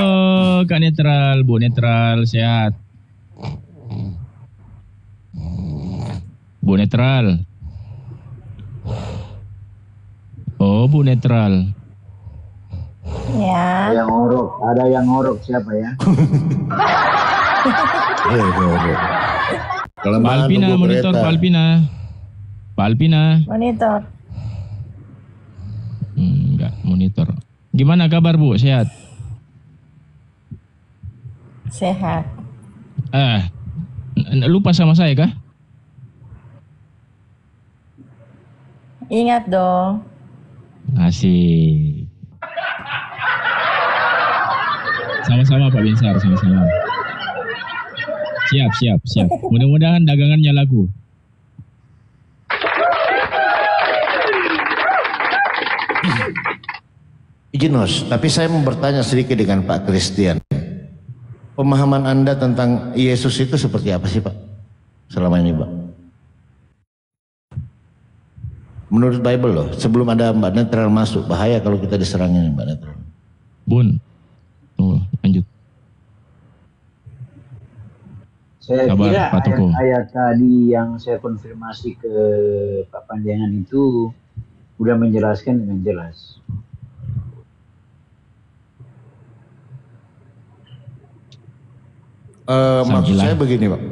Kak Netral, Bu Netral, sehat? Bu Netral. Oh Bu Netral. Ya. Ada yang ngorok siapa ya? Kalau Pak Alpina monitor, Pak Alpina. Pak Alpina. Monitor. Enggak monitor. Gimana kabar Bu? Sehat? Sehat. Lupa sama saya kah? Ingat dong. Asik. Sama-sama Pak Binsar, sama-sama. Siap. Mudah-mudahan dagangannya laku. Izin Host, tapi saya mau bertanya sedikit dengan Pak Christian. Pemahaman Anda tentang Yesus itu seperti apa sih Pak? Selama ini Pak. Menurut Bible loh, sebelum ada Mbak Netral masuk, bahaya kalau kita diserangin Mbak Netral. Bun, tunggu, lanjut. Saya Kabar, kira Pak Toko. ayat tadi yang saya konfirmasi ke Pak Pandiangan itu udah menjelaskan dengan jelas. Maksud saya begini Pak.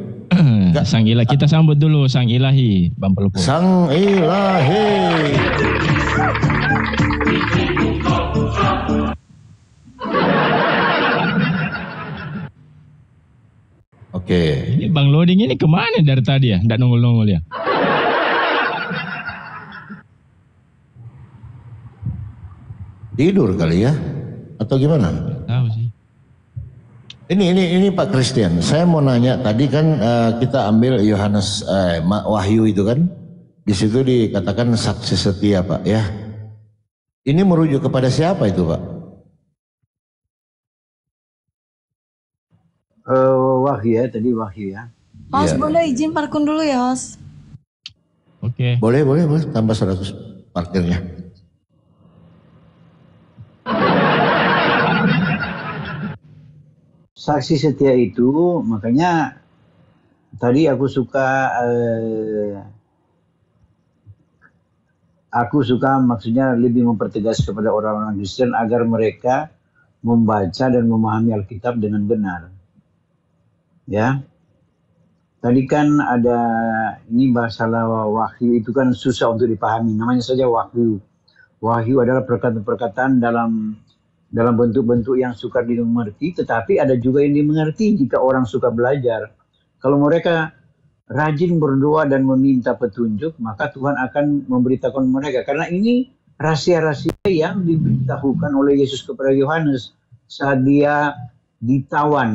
Sang Ilahi, kita sambut dulu Sang Ilahi, Bang Pelupo. Sang Ilahi. Oke. Ini Bang Loading ini kemana dari tadi ya? Nggak nongol-nongol ya? Tidur kali ya? Atau gimana? Tahu sih. Ini Pak Christian, saya mau nanya tadi kan kita ambil Yohanes Wahyu itu kan, di situ dikatakan saksi setia Pak ya. Ini merujuk kepada siapa itu Pak? Wahyu ya, tadi Wahyu ya. Host Ya. boleh izin parkun dulu ya Host? Oke. Boleh, tambah 100 parkirnya. Saksi setia itu, makanya tadi aku suka aku suka maksudnya lebih mempertegas kepada orang-orang Kristen agar mereka membaca dan memahami Alkitab dengan benar. Ya. Tadi kan ada ini masalah wahyu itu kan susah untuk dipahami. Namanya saja wahyu. Wahyu adalah perkataan-perkataan dalam bentuk-bentuk yang sukar dimengerti, tetapi ada juga yang dimengerti jika orang suka belajar. Kalau mereka rajin berdoa dan meminta petunjuk, maka Tuhan akan memberitakan mereka. Karena ini rahasia-rahasia yang diberitahukan oleh Yesus kepada Yohanes saat dia ditawan,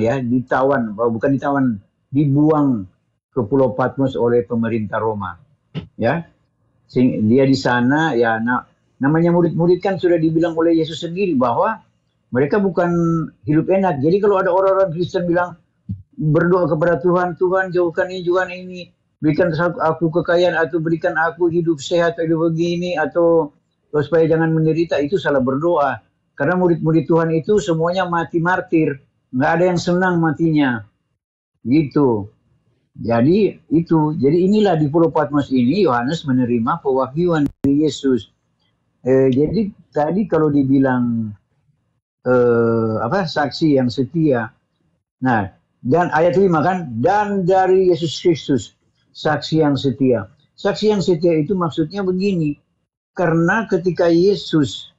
bukan ditawan, dibuang ke Pulau Patmos oleh pemerintah Roma. Ya, dia di sana, ya, namanya murid-murid kan sudah dibilang oleh Yesus sendiri bahwa mereka bukan hidup enak. Jadi kalau ada orang-orang Kristen bilang, berdoa kepada Tuhan, Tuhan jauhkan ini, berikan aku kekayaan atau berikan aku hidup sehat, hidup begini, atau supaya jangan menderita, itu salah berdoa. Karena murid-murid Tuhan itu semuanya mati martir, nggak ada yang senang matinya, gitu. Jadi inilah di Pulau Patmos ini Yohanes menerima pewahyuan dari Yesus. Jadi tadi kalau dibilang saksi yang setia, nah. Dan ayat 5 kan, dan dari Yesus Kristus, saksi yang setia. Saksi yang setia itu maksudnya begini, karena ketika Yesus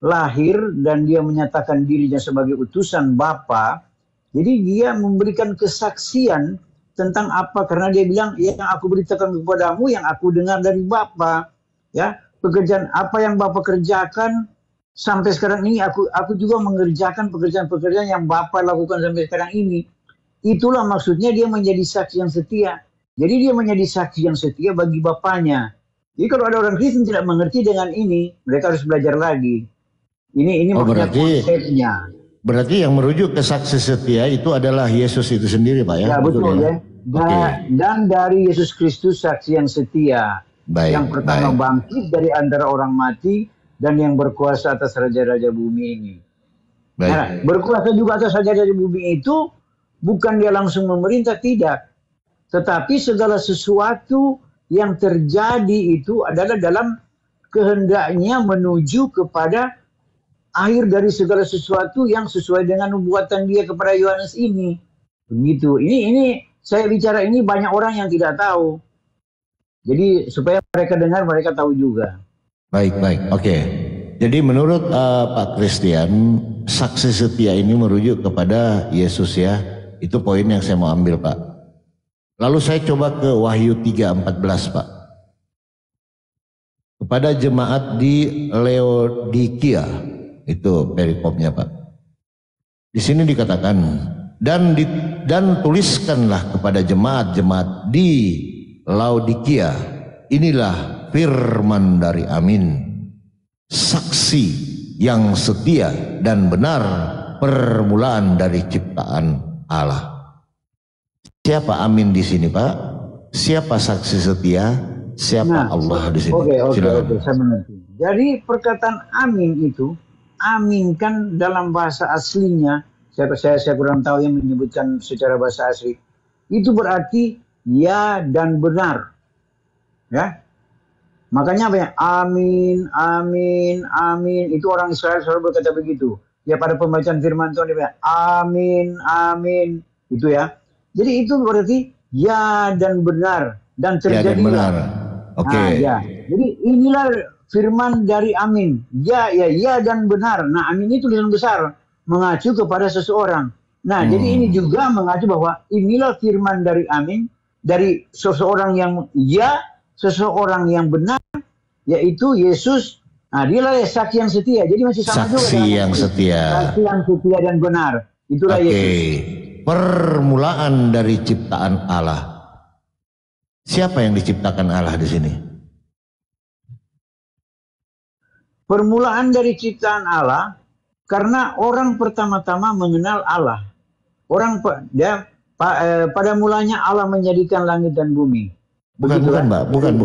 lahir dan dia menyatakan dirinya sebagai utusan Bapa, jadi dia memberikan kesaksian tentang apa, karena dia bilang, yang aku beritakan kepadamu, yang aku dengar dari Bapa, ya, pekerjaan apa yang Bapa kerjakan, sampai sekarang ini aku juga mengerjakan pekerjaan-pekerjaan yang Bapa lakukan sampai sekarang ini. Itulah maksudnya dia menjadi saksi yang setia. Jadi dia menjadi saksi yang setia bagi Bapaknya. Jadi kalau ada orang Kristen tidak mengerti dengan ini, mereka harus belajar lagi. Ini maksudnya konsepnya. Berarti yang merujuk ke saksi setia itu adalah Yesus itu sendiri, Pak ya? Ya, betul ya. Dan dari Yesus Kristus saksi yang setia. Baik, yang pertama bangkit dari antara orang mati dan yang berkuasa atas raja-raja bumi ini. Nah, berkuasa juga atas raja-raja bumi itu bukan dia langsung memerintah, tidak. Tetapi segala sesuatu yang terjadi itu adalah dalam kehendaknya menuju kepada akhir dari segala sesuatu yang sesuai dengan nubuatan dia kepada Yohanes ini. Begitu. Ini saya bicara ini banyak orang yang tidak tahu. Jadi supaya mereka dengar, mereka tahu juga. Baik. Oke. Jadi menurut Pak Christian, saksi setia ini merujuk kepada Yesus ya. Itu poin yang saya mau ambil, Pak. Lalu saya coba ke Wahyu 3:14, Pak. Kepada jemaat di Laodikia, itu perikopnya, Pak. Di sini dikatakan, dan tuliskanlah kepada jemaat-jemaat di Laodikia, inilah firman dari Amin, saksi yang setia dan benar, permulaan dari ciptaan Allah. Siapa Amin di sini, Pak? Siapa saksi setia? Siapa Allah di sini? Oke, saya mengerti. Jadi perkataan Amin itu, Amin kan dalam bahasa aslinya, saya kurang tahu yang menyebutkan secara bahasa asli. Itu berarti ya dan benar. Ya. Makanya apa ya? Amin, amin, amin. Itu orang Israel selalu berkata begitu. Ya pada pembacaan firman Tuhan dia bilang amin, amin, itu ya. Jadi itu berarti ya dan benar dan terjadi. Ya dan benar. Oke. Nah, ya. Jadi inilah firman dari Amin. Ya dan benar. Nah, Amin itu tulisan besar mengacu kepada seseorang. Nah, jadi ini juga mengacu bahwa inilah firman dari Amin, dari seseorang yang ya, seseorang yang benar, yaitu Yesus. Nah, dialah saksi yang setia. Jadi masih sama juga. Saksi yang setia. Saksi yang setia dan benar. Itulah Yesus. Permulaan dari ciptaan Allah. Siapa yang diciptakan Allah di sini? Permulaan dari ciptaan Allah, karena orang pertama-tama mengenal Allah. Pada mulanya Allah menjadikan langit dan bumi. Bukan, Mbak. Bukan.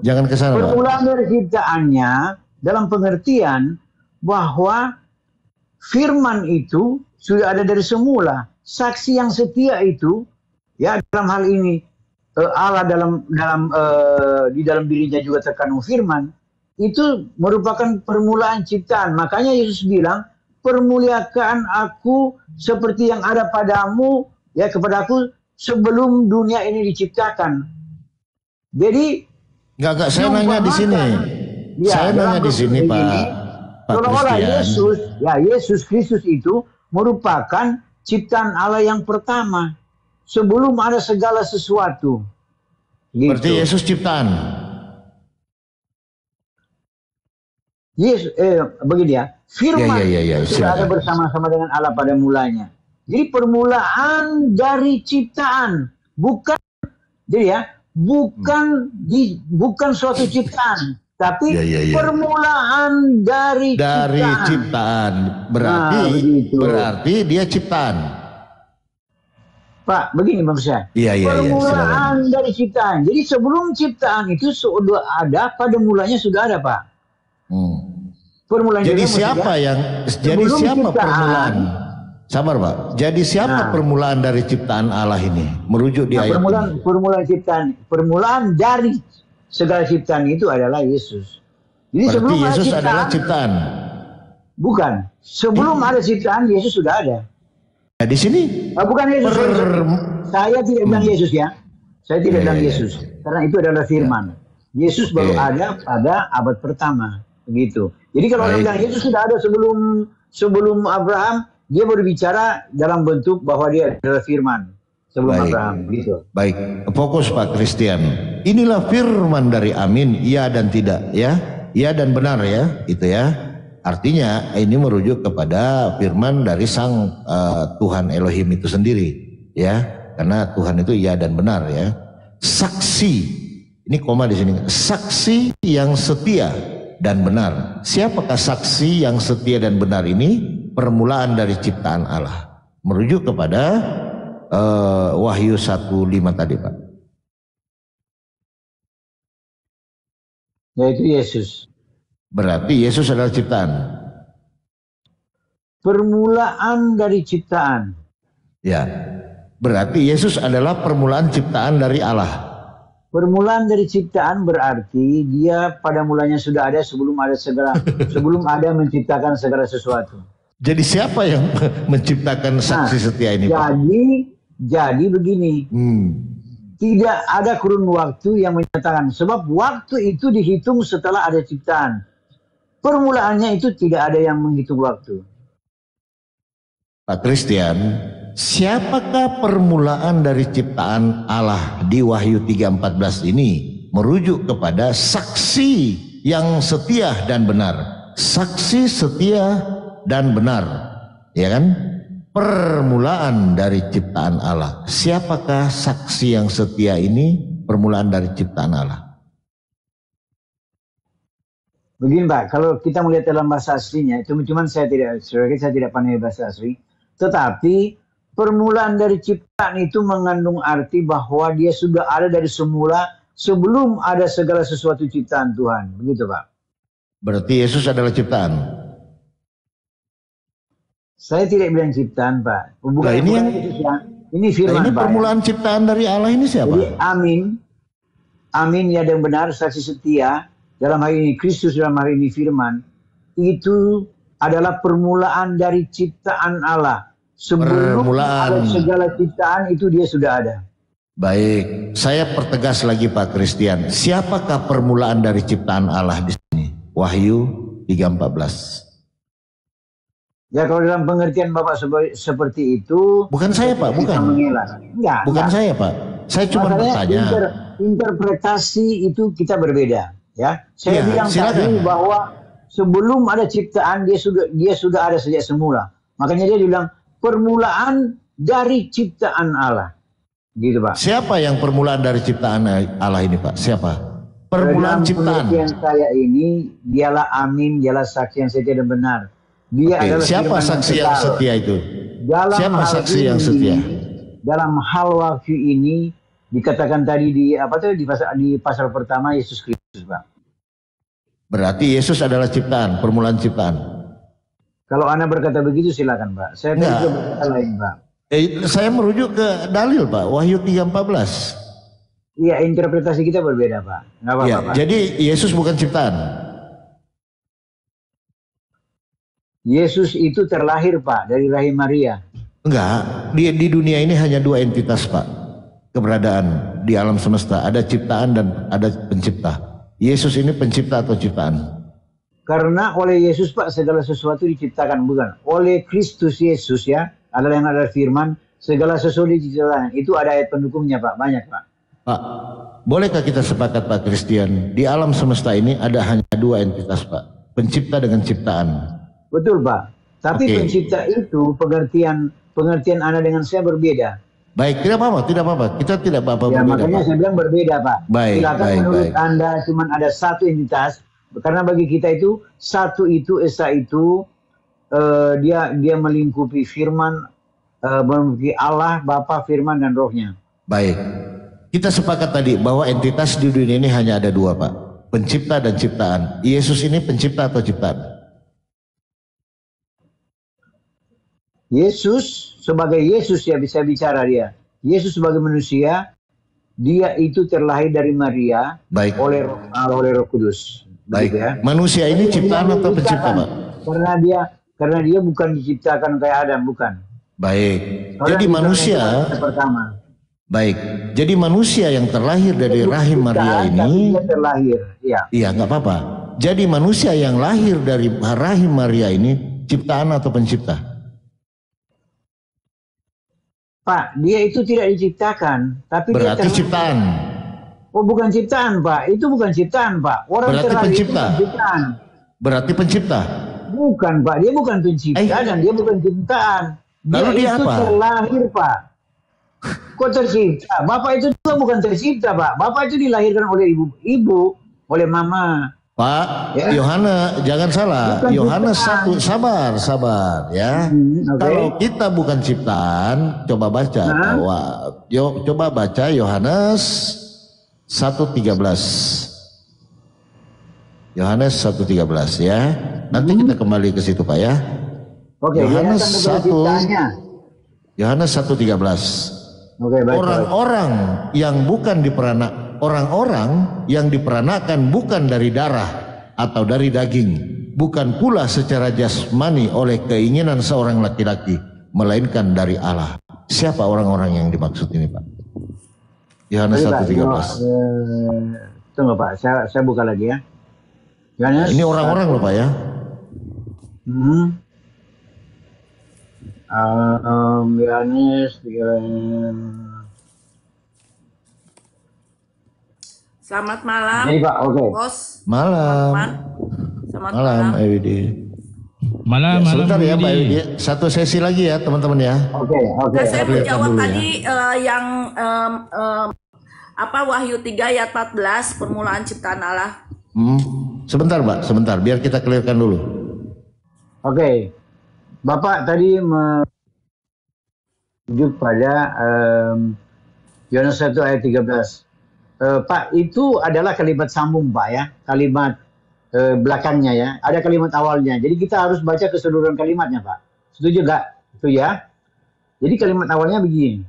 Jangan ke sana, Mbak. Permulaan dari ciptaannya dalam pengertian bahwa firman itu sudah ada dari semula. Saksi yang setia itu, ya dalam hal ini, Allah di dalam dirinya juga terkandung firman, itu merupakan permulaan ciptaan. Makanya Yesus bilang, permuliakan aku seperti yang ada padamu, ya kepada aku sebelum dunia ini diciptakan. Jadi Enggak, saya nanya di sini. Ya, Saya nanya di sini, Pak seolah-olah Christian. Yesus Kristus itu merupakan ciptaan Allah yang pertama sebelum ada segala sesuatu. Gitu. Berarti Yesus ciptaan. Begini ya, firman sudah ada bersama-sama dengan Allah pada mulanya. Jadi permulaan dari ciptaan, bukan suatu ciptaan, tapi permulaan dari ciptaan. Berarti dia ciptaan. Pak, begini maksud saya. Permulaan dari ciptaan. Jadi sebelum ciptaan itu sudah ada, pada mulanya sudah ada, Pak. Jadi siapa permulaan? Sabar, Pak. Jadi siapa permulaan dari ciptaan Allah ini? Merujuk di ayat ini. Permulaan dari segala ciptaan itu adalah Yesus. Jadi berarti Yesus adalah ciptaan. Bukan. Sebelum ada ciptaan, Yesus sudah ada. Nah, di sini bukan Yesus. Saya tidak bilang Yesus ya. Saya tidak bilang Yesus. Karena itu adalah firman. Yesus baru ada pada abad pertama. Begitu. Jadi kalau orang bilang Yesus sudah ada sebelum Abraham, dia berbicara dalam bentuk bahwa dia adalah firman sebelum Abraham. Gitu. Baik. Fokus Pak Christian. Inilah firman dari Amin, iya dan tidak ya. Iya dan benar ya. Itu ya. Artinya ini merujuk kepada firman dari sang Tuhan Elohim itu sendiri ya, karena Tuhan itu iya dan benar ya. Saksi, ini koma di sini, saksi yang setia dan benar. Siapakah saksi yang setia dan benar ini? Permulaan dari ciptaan Allah, merujuk kepada Wahyu 1:5 tadi, Pak. Yaitu Yesus. Berarti Yesus adalah ciptaan. Permulaan dari ciptaan. Ya. Berarti Yesus adalah permulaan ciptaan dari Allah. Permulaan dari ciptaan berarti dia pada mulanya sudah ada sebelum ada menciptakan segala sesuatu. Jadi siapa yang menciptakan saksi setia ini, Pak? Jadi begini. Tidak ada kurun waktu yang menyatakan, sebab waktu itu dihitung setelah ada ciptaan. Permulaannya itu tidak ada yang menghitung waktu. Pak Christian, siapakah permulaan dari ciptaan Allah di Wahyu 3:14 ini? Merujuk kepada saksi yang setia dan benar. Saksi setia dan benar, ya kan? Permulaan dari ciptaan Allah. Siapakah saksi yang setia ini? Permulaan dari ciptaan Allah. Begini Pak, kalau kita melihat dalam bahasa aslinya, cuma saya tidak pandai bahasa asli, tetapi permulaan dari ciptaan itu mengandung arti bahwa dia sudah ada dari semula sebelum ada segala sesuatu ciptaan Tuhan, begitu Pak. Berarti Yesus adalah ciptaan. Saya tidak bilang ciptaan Pak. Ini firman ini Pak. Permulaan ciptaan dari Allah ini siapa? Jadi amin ya dan benar, saksi setia. Dalam hal ini Kristus, dalam hal ini firman, itu adalah permulaan dari ciptaan Allah. Sebelum ada segala ciptaan itu dia sudah ada. Baik, saya pertegas lagi Pak Christian. Siapakah permulaan dari ciptaan Allah di sini? Wahyu 3:14. Ya kalau dalam pengertian Bapak seperti itu. Bukan saya Pak, bukan. Bukan saya Pak. Saya cuma bertanya. Interpretasi itu kita berbeda. Ya, saya bilang tadi bahwa sebelum ada ciptaan dia sudah ada sejak semula. Makanya dia bilang permulaan dari ciptaan Allah. Gitu Pak. Siapa yang permulaan dari ciptaan Allah ini Pak? Siapa? Permulaan ciptaan. Pengertian saya ini dialah amin, dialah saksi yang setia dan benar. Dia adalah siapa saksi yang setia itu? Siapa saksi yang setia? Dalam hal wahyu ini dikatakan tadi di pasal pertama Yesus Kristus. Pak. Berarti Yesus adalah ciptaan, permulaan ciptaan. Kalau Anda berkata begitu silakan Pak. Saya tidak berkata lain Pak. Saya merujuk ke dalil Pak, Wahyu 3:14. Iya, interpretasi kita berbeda, Pak. Nggak apa-apa, Ya, Pak. jadi Yesus bukan ciptaan. Yesus itu terlahir, Pak, dari rahim Maria. Enggak, di dunia ini hanya dua entitas, Pak. Keberadaan di alam semesta, ada ciptaan dan ada pencipta. Yesus ini pencipta atau ciptaan? Karena oleh Yesus, Pak, segala sesuatu diciptakan, bukan? Oleh Kristus Yesus, ya, adalah yang ada firman, segala sesuatu diciptakan. Itu ada ayat pendukungnya, Pak, banyak, Pak. Pak, bolehkah kita sepakat, Pak Christian, di alam semesta ini ada hanya dua entitas, Pak, pencipta dengan ciptaan. Betul, Pak. Tapi pencipta itu pengertian Anda dengan saya berbeda. Baik, tidak apa-apa, tidak apa-apa. Kita tidak apa-apa Ya, berbeda, makanya Pak. saya bilang berbeda, Pak. Baik, Silakan baik, menurut baik. Anda cuma ada satu entitas, karena bagi kita itu satu itu esa itu dia melingkupi firman, melingkupi Allah, Bapa, Firman dan Rohnya. Baik. Kita sepakat tadi bahwa entitas di dunia ini hanya ada dua, Pak. Pencipta dan ciptaan. Yesus ini pencipta atau ciptaan? Yesus sebagai Yesus, ya bisa bicara dia. Yesus sebagai manusia, dia itu terlahir dari Maria. Baik. oleh Roh Kudus. Baik. Begitu, ya. Manusia ini ciptaan atau pencipta, Pak? Karena dia bukan diciptakan kayak Adam, bukan. Baik. Orang Jadi itu manusia, yang pertama. baik. Jadi manusia yang terlahir dari rahim Maria ini, Dia terlahir, ya. iya nggak apa-apa. Jadi manusia yang lahir dari rahim Maria ini ciptaan atau pencipta? Pak, dia itu tidak diciptakan, tapi Berarti dia ciptaan. Oh, bukan ciptaan, Pak. Itu bukan ciptaan, Pak. Orang Berarti terlahir pencipta. itu bukan ciptaan. Berarti pencipta. Bukan, Pak. Dia bukan pencipta dan dia bukan ciptaan. Lalu dia itu apa? terlahir, Pak. Kok tercipta? Bapak itu juga bukan tercipta, Pak. Bapak itu dilahirkan oleh ibu, oleh mama. Pak, Ya. Yohana, jangan salah. Bukan Yohanes ciptaan. sabar ya. Oke. Kalau kita bukan ciptaan, coba baca. Coba baca Yohanes 1:13. Yohanes 1:13 ya. Nanti kita kembali ke situ, Pak ya. Oke, Yohanes dia akan menciptanya. Yohanes 1:13. Oke, baik. Orang-orang yang bukan orang-orang yang diperanakan bukan dari darah atau dari daging, bukan pula secara jasmani oleh keinginan seorang laki-laki, melainkan dari Allah. Siapa orang-orang yang dimaksud ini, Pak? Yohanes 1:13. Tunggu, Pak, saya buka lagi ya. Yohanes, Ini orang-orang loh, Pak ya. Yohanes Selamat malam. Jadi, Pak, oke. Bos. Malam. Teman. Selamat Malam, malam. Ewidi. Malam, malam. Sebentar ya, Widi. Pak Ewidi. Satu sesi lagi ya, teman-teman ya. Oke. Nah, saya Lihat menjawab dulu ya. tadi yang Wahyu 3 ayat 14 permulaan ciptaan Allah. Sebentar, Pak, sebentar. Biar kita clearkan dulu. Oke. Bapak tadi merujuk pada Yohanes 1 ayat 13. Pak, itu adalah kalimat sambung, Pak ya. Kalimat belakangnya ya. Ada kalimat awalnya. Jadi kita harus baca keseluruhan kalimatnya, Pak. Setuju nggak? Itu ya. Jadi kalimat awalnya begini.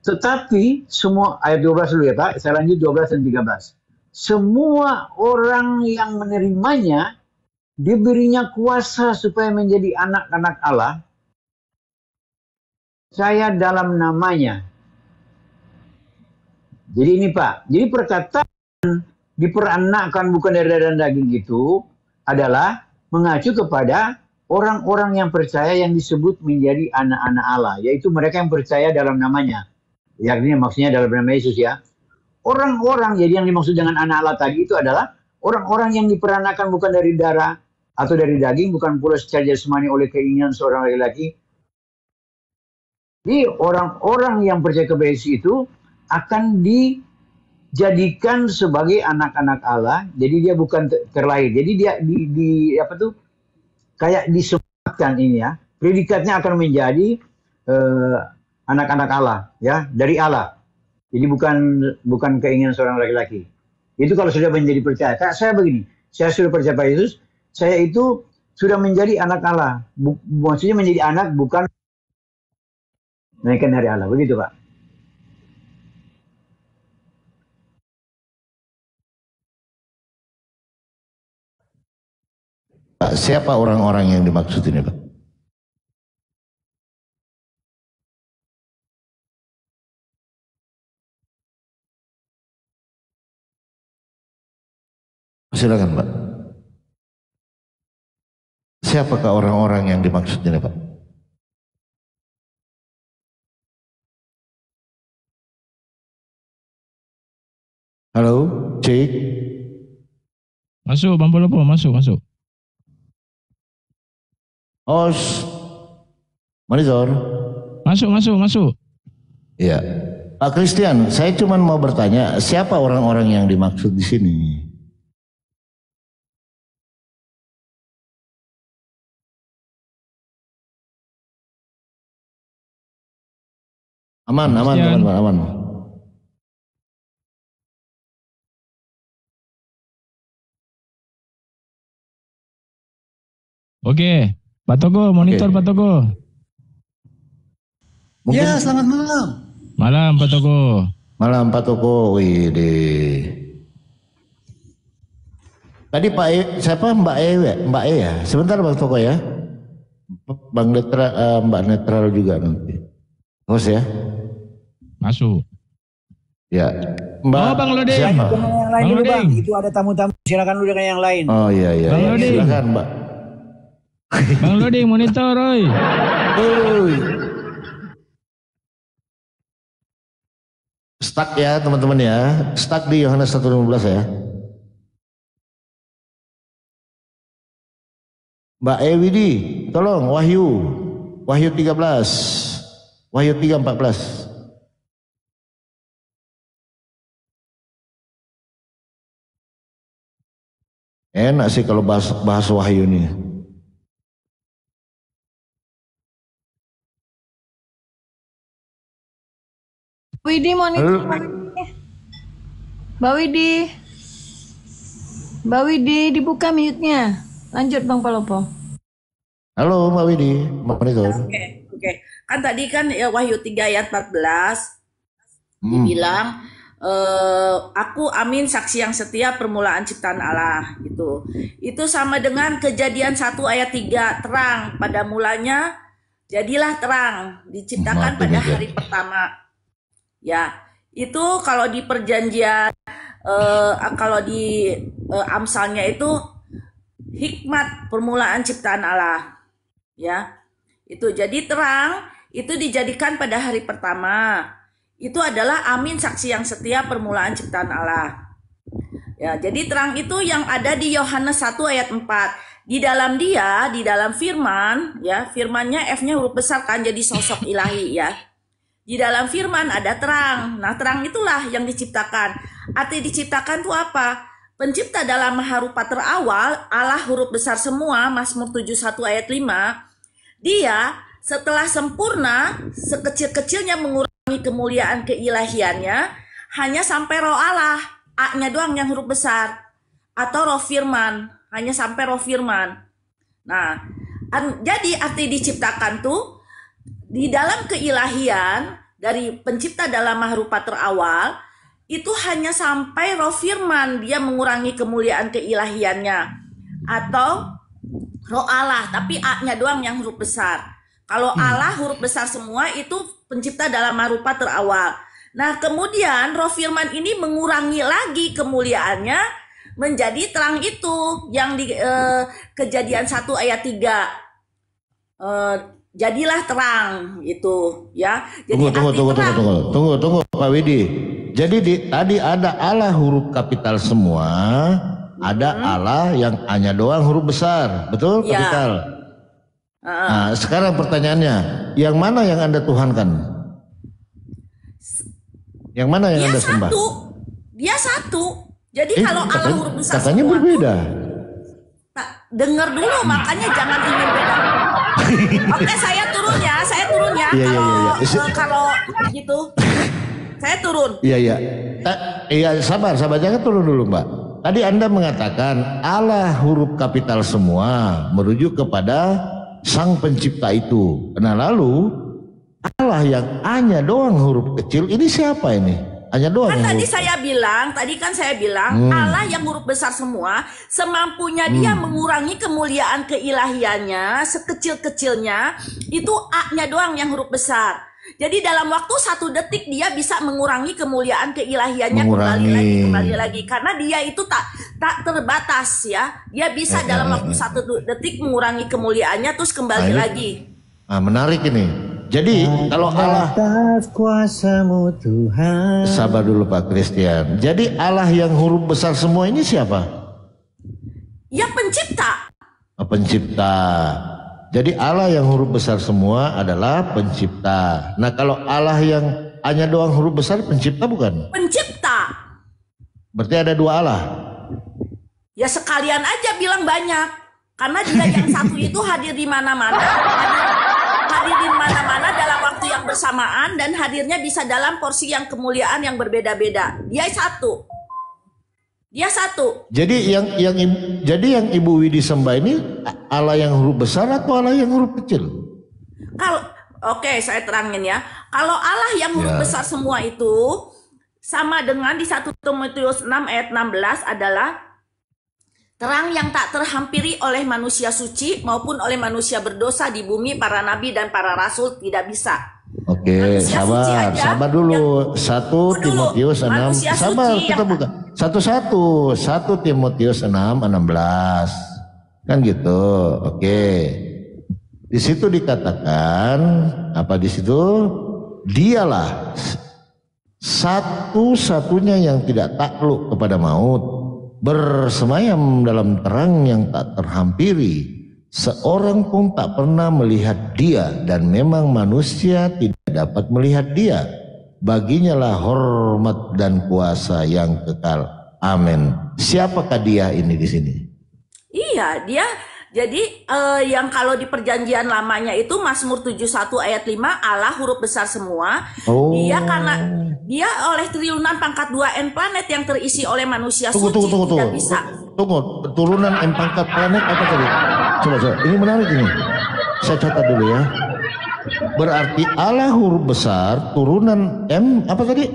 Tetapi semua, ayat 12 dulu ya, Pak. Saya lanjut 12 dan 13. Semua orang yang menerimanya diberinya kuasa supaya menjadi anak-anak Allah. Saya dalam namanya. Jadi ini, Pak. Jadi perkataan diperanakkan bukan dari darah dan daging itu adalah mengacu kepada orang-orang yang percaya yang disebut menjadi anak-anak Allah. Yaitu mereka yang percaya dalam namanya. Yakni maksudnya dalam nama Yesus ya. Orang-orang, jadi yang dimaksud dengan anak Allah tadi itu adalah orang-orang yang diperanakkan bukan dari darah atau dari daging, bukan pula secara jasmani oleh keinginan seorang laki-laki. Jadi orang-orang yang percaya kepada Yesus itu akan dijadikan sebagai anak-anak Allah. Jadi dia bukan terlahir. Jadi dia kayak disematkan ini ya. Predikatnya akan menjadi anak-anak Allah ya, dari Allah. Jadi bukan keinginan seorang laki-laki. Itu kalau sudah menjadi percaya. Kayak saya begini, saya sudah percaya pada Yesus, saya itu sudah menjadi anak Allah. Maksudnya menjadi anak bukan naikkan dari Allah. Begitu, Pak. Siapa orang-orang yang dimaksud ini, Pak? Silakan, Pak. Siapakah orang-orang yang dimaksud ini, Pak? Halo, cek. Masuk, Bang Polopo, masuk. Os, Manizor. Masuk. Iya. Pak Christian, saya cuma mau bertanya, siapa orang-orang yang dimaksud di sini? Aman, teman-teman, aman. Oke, Pak Togo, monitor Pak Togo. Mungkin... Ya, selamat malam. Malam Pak Togo. Malam Pak Togo, Tadi Pak E, siapa Mbak E ya? Sebentar Bang Togo ya. Bang Netral, Mbak Netral juga nanti. Host ya. Masuk. Ya. Mbak, Bang Loding. Siapa? Dengan yang lain dulu Bang. Itu ada tamu-tamu. Silakan dulu dengan yang lain. Oh iya. Bang Loding. Silakan Mbak. Bang Loding, monitor, oi. Stuck ya teman-teman ya. Stuck di Yohanes 1:15 ya. Mbak Ewidi, tolong Wahyu 13. Wahyu 3:14. Enak sih kalau bahas Wahyu nih. Widi monitor. Mbak Widi dibuka mute-nya. Lanjut Bang Polopo. Halo Mbak Widi, monitor. Oke. Kan tadi kan ya, Wahyu 3 ayat 14 dibilang aku amin saksi yang setia permulaan ciptaan Allah gitu. Itu sama dengan Kejadian 1 ayat 3 terang pada mulanya jadilah terang diciptakan pada hari pertama. Ya, itu kalau di perjanjian kalau di Amsalnya itu hikmat permulaan ciptaan Allah. Ya. Itu jadi terang itu dijadikan pada hari pertama. Itu adalah amin saksi yang setia permulaan ciptaan Allah. Ya, jadi terang itu yang ada di Yohanes 1 ayat 4. Di dalam dia, di dalam firman, ya, firmannya F-nya huruf besar kan jadi sosok ilahi ya. Di dalam firman ada terang. Nah, terang itulah yang diciptakan. Arti diciptakan itu apa? Pencipta dalam maharupa terawal, Allah huruf besar semua, Mazmur 71 ayat 5. Dia setelah sempurna, sekecil-kecilnya mengurangi kemuliaan keilahiannya, hanya sampai roh Allah, A-nya doang yang huruf besar. Atau roh firman, hanya sampai roh firman. Nah, jadi arti diciptakan tuh, di dalam keilahian, dari pencipta dalam maharupa terawal, itu hanya sampai roh firman, dia mengurangi kemuliaan keilahiannya. Atau roh Allah, tapi A-nya doang yang huruf besar. Kalau Allah huruf besar semua itu pencipta dalam maharupa terawal. Nah kemudian roh firman ini mengurangi lagi kemuliaannya menjadi terang itu yang di Kejadian 1 ayat 3. Jadilah terang itu ya. Jadi Tunggu Pak Widi. Jadi tadi ada Allah huruf kapital semua, ada Allah yang hanya doang huruf besar, betul? Ya. Kapital. Nah, sekarang pertanyaannya, yang mana yang Anda tuhankan? Yang mana yang Anda sembah? Dia satu. Jadi kalau Allah huruf besar katanya semua berbeda. Dengar dulu, makanya jangan ingin beda. Oke, saya turun ya. Kalau gitu, saya turun. Iya, sabar, jangan turun dulu, Mbak. Tadi Anda mengatakan Allah huruf kapital semua merujuk kepada Sang Pencipta itu. Nah lalu Allah yang A-nya doang huruf kecil ini siapa ini? Hanya doang. Kan tadi kan saya bilang Allah yang huruf besar semua, semampunya dia mengurangi kemuliaan keilahiannya sekecil-kecilnya, itu A-nya doang yang huruf besar. Jadi dalam waktu 1 detik dia bisa mengurangi kemuliaan keilahiannya kembali lagi karena dia itu tak terbatas ya. Dia bisa dalam waktu 1 detik mengurangi kemuliaannya terus kembali lagi. Nah, menarik ini. Jadi kalau Allah kuasamu Tuhan. Sabar dulu Pak Christian. Jadi Allah yang huruf besar semua ini siapa? Ya pencipta. Pencipta. Jadi Allah yang huruf besar semua adalah pencipta. Nah kalau Allah yang hanya doang huruf besar pencipta bukan? Pencipta. Berarti ada 2 Allah. Ya sekalian aja bilang banyak. Karena dia yang satu itu hadir di mana-mana. Hadir di mana-mana dalam waktu yang bersamaan dan hadirnya bisa dalam porsi yang kemuliaan yang berbeda-beda. Dia satu. Jadi yang Ibu Widi sembah ini Allah yang huruf besar atau Allah yang huruf kecil? Oke, saya terangin ya. Kalau Allah yang huruf besar semua itu sama dengan di 1 Timotius 6 ayat 16 adalah terang yang tak terhampiri oleh manusia suci maupun oleh manusia berdosa di bumi, para nabi dan para rasul tidak bisa. Oke, sabar dulu. 1 Timotius 6. Sabar, kita buka. 1 Timotius 6:16. Kan gitu. Oke. Di situ dikatakan apa di situ? Dialah satu-satunya yang tidak takluk kepada maut, bersemayam dalam terang yang tak terhampiri. Seorang pun tak pernah melihat dia dan memang manusia tidak dapat melihat dia. Baginya lah hormat dan kuasa yang kekal. Amin. Siapakah dia ini di sini? Iya, dia jadi yang kalau di perjanjian lamanya itu Mazmur 71 ayat 5 Allah huruf besar semua. Dia karena dia oleh triliunan pangkat 2 planet yang terisi oleh manusia suci tidak bisa. Tunggu, turunan pangkat planet apa tadi? Coba. Ini menarik ini. Saya catat dulu ya. Berarti Allah huruf besar turunan M apa tadi?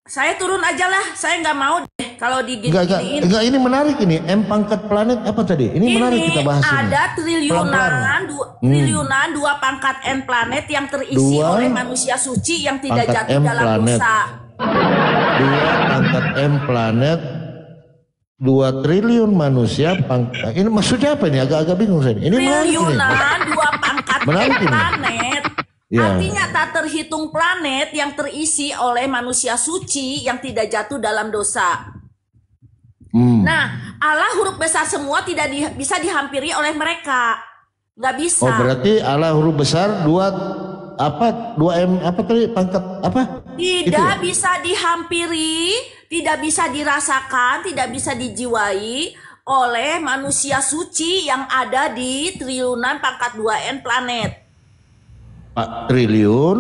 Saya turun aja lah, saya nggak mau deh kalau diginiin. Enggak, ini menarik ini. M pangkat planet apa tadi? Ini menarik kita bahas ini. Ada triliunan 2 pangkat N planet yang terisi oleh manusia suci yang tidak jatuh dalam dosa. 2 pangkat M planet, 2 triliun manusia pangkat. Ini maksudnya apa ini? Agak bingung saya. Ini triliunan 2 pangkat M planet. Ya. Artinya tak terhitung planet yang terisi oleh manusia suci yang tidak jatuh dalam dosa. Nah, Allah huruf besar semua tidak bisa dihampiri oleh mereka. Nggak bisa. Oh, berarti Allah huruf besar 2M apa tadi pangkat apa? Tidak bisa dihampiri, tidak bisa dirasakan, tidak bisa dijiwai oleh manusia suci yang ada di triliunan pangkat 2N planet. Pak triliun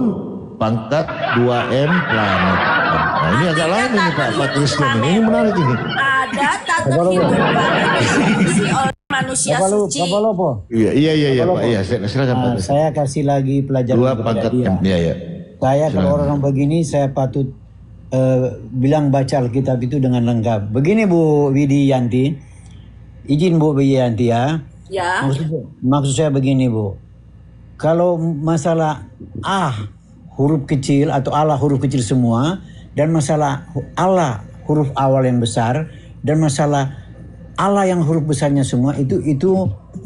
pangkat 2M planet. Nah, ini agak lain ini Pak Christian. Ini menarik ini. Ada tak terhitung planet yang diisi oleh manusia suci. Iya Pak. Iya, silakan Pak. Saya kasih lagi pelajaran 2 pangkat M. Iya. Saya kalau orang begini saya patut bilang baca Alkitab itu dengan lengkap. Begini Bu Widiyanti. Izin Bu Widiyanti ya. Ya. Maksud saya begini Bu. Kalau masalah huruf kecil atau Allah huruf kecil semua dan masalah Allah huruf awal yang besar dan masalah Allah yang huruf besarnya semua itu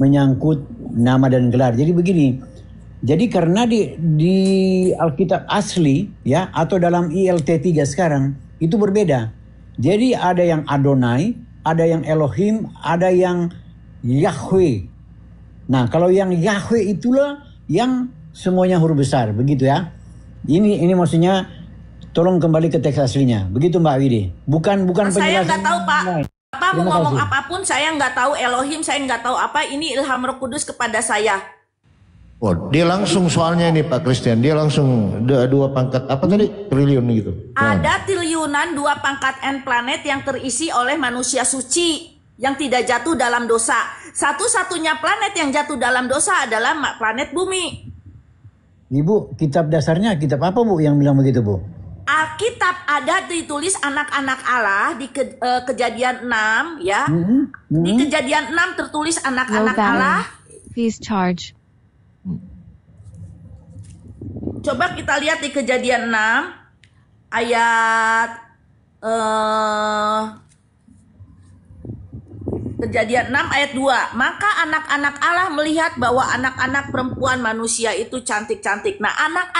menyangkut nama dan gelar. Jadi begini. Jadi karena di Alkitab asli ya atau dalam ILT 3 sekarang itu berbeda. Jadi ada yang Adonai, ada yang Elohim, ada yang Yahweh. Nah, kalau yang Yahweh itulah yang semuanya huruf besar, begitu ya. Ini maksudnya tolong kembali ke teks aslinya. Begitu Mbak Widi. Bukan penjelasan. Saya nggak tahu Pak. Bapak mau ngomong apapun, saya nggak tahu Elohim, saya nggak tahu apa. Ini ilham Roh Kudus kepada saya. Oh, dia langsung soalnya ini Pak Christian. Dia langsung 2 pangkat apa tadi? Triliun gitu. Ada triliunan 2 pangkat N planet yang terisi oleh manusia suci yang tidak jatuh dalam dosa. Satu-satunya planet yang jatuh dalam dosa adalah planet bumi. Ibu, kitab dasarnya kitab apa Bu yang bilang begitu Bu? Alkitab ada ditulis anak-anak Allah di Kejadian 6 ya. Di Kejadian 6 tertulis anak-anak Allah. Fees charge. Coba kita lihat di Kejadian 6 ayat Kejadian 6 ayat 2. Maka anak-anak Allah melihat bahwa anak-anak perempuan manusia itu cantik-cantik. Nah, anak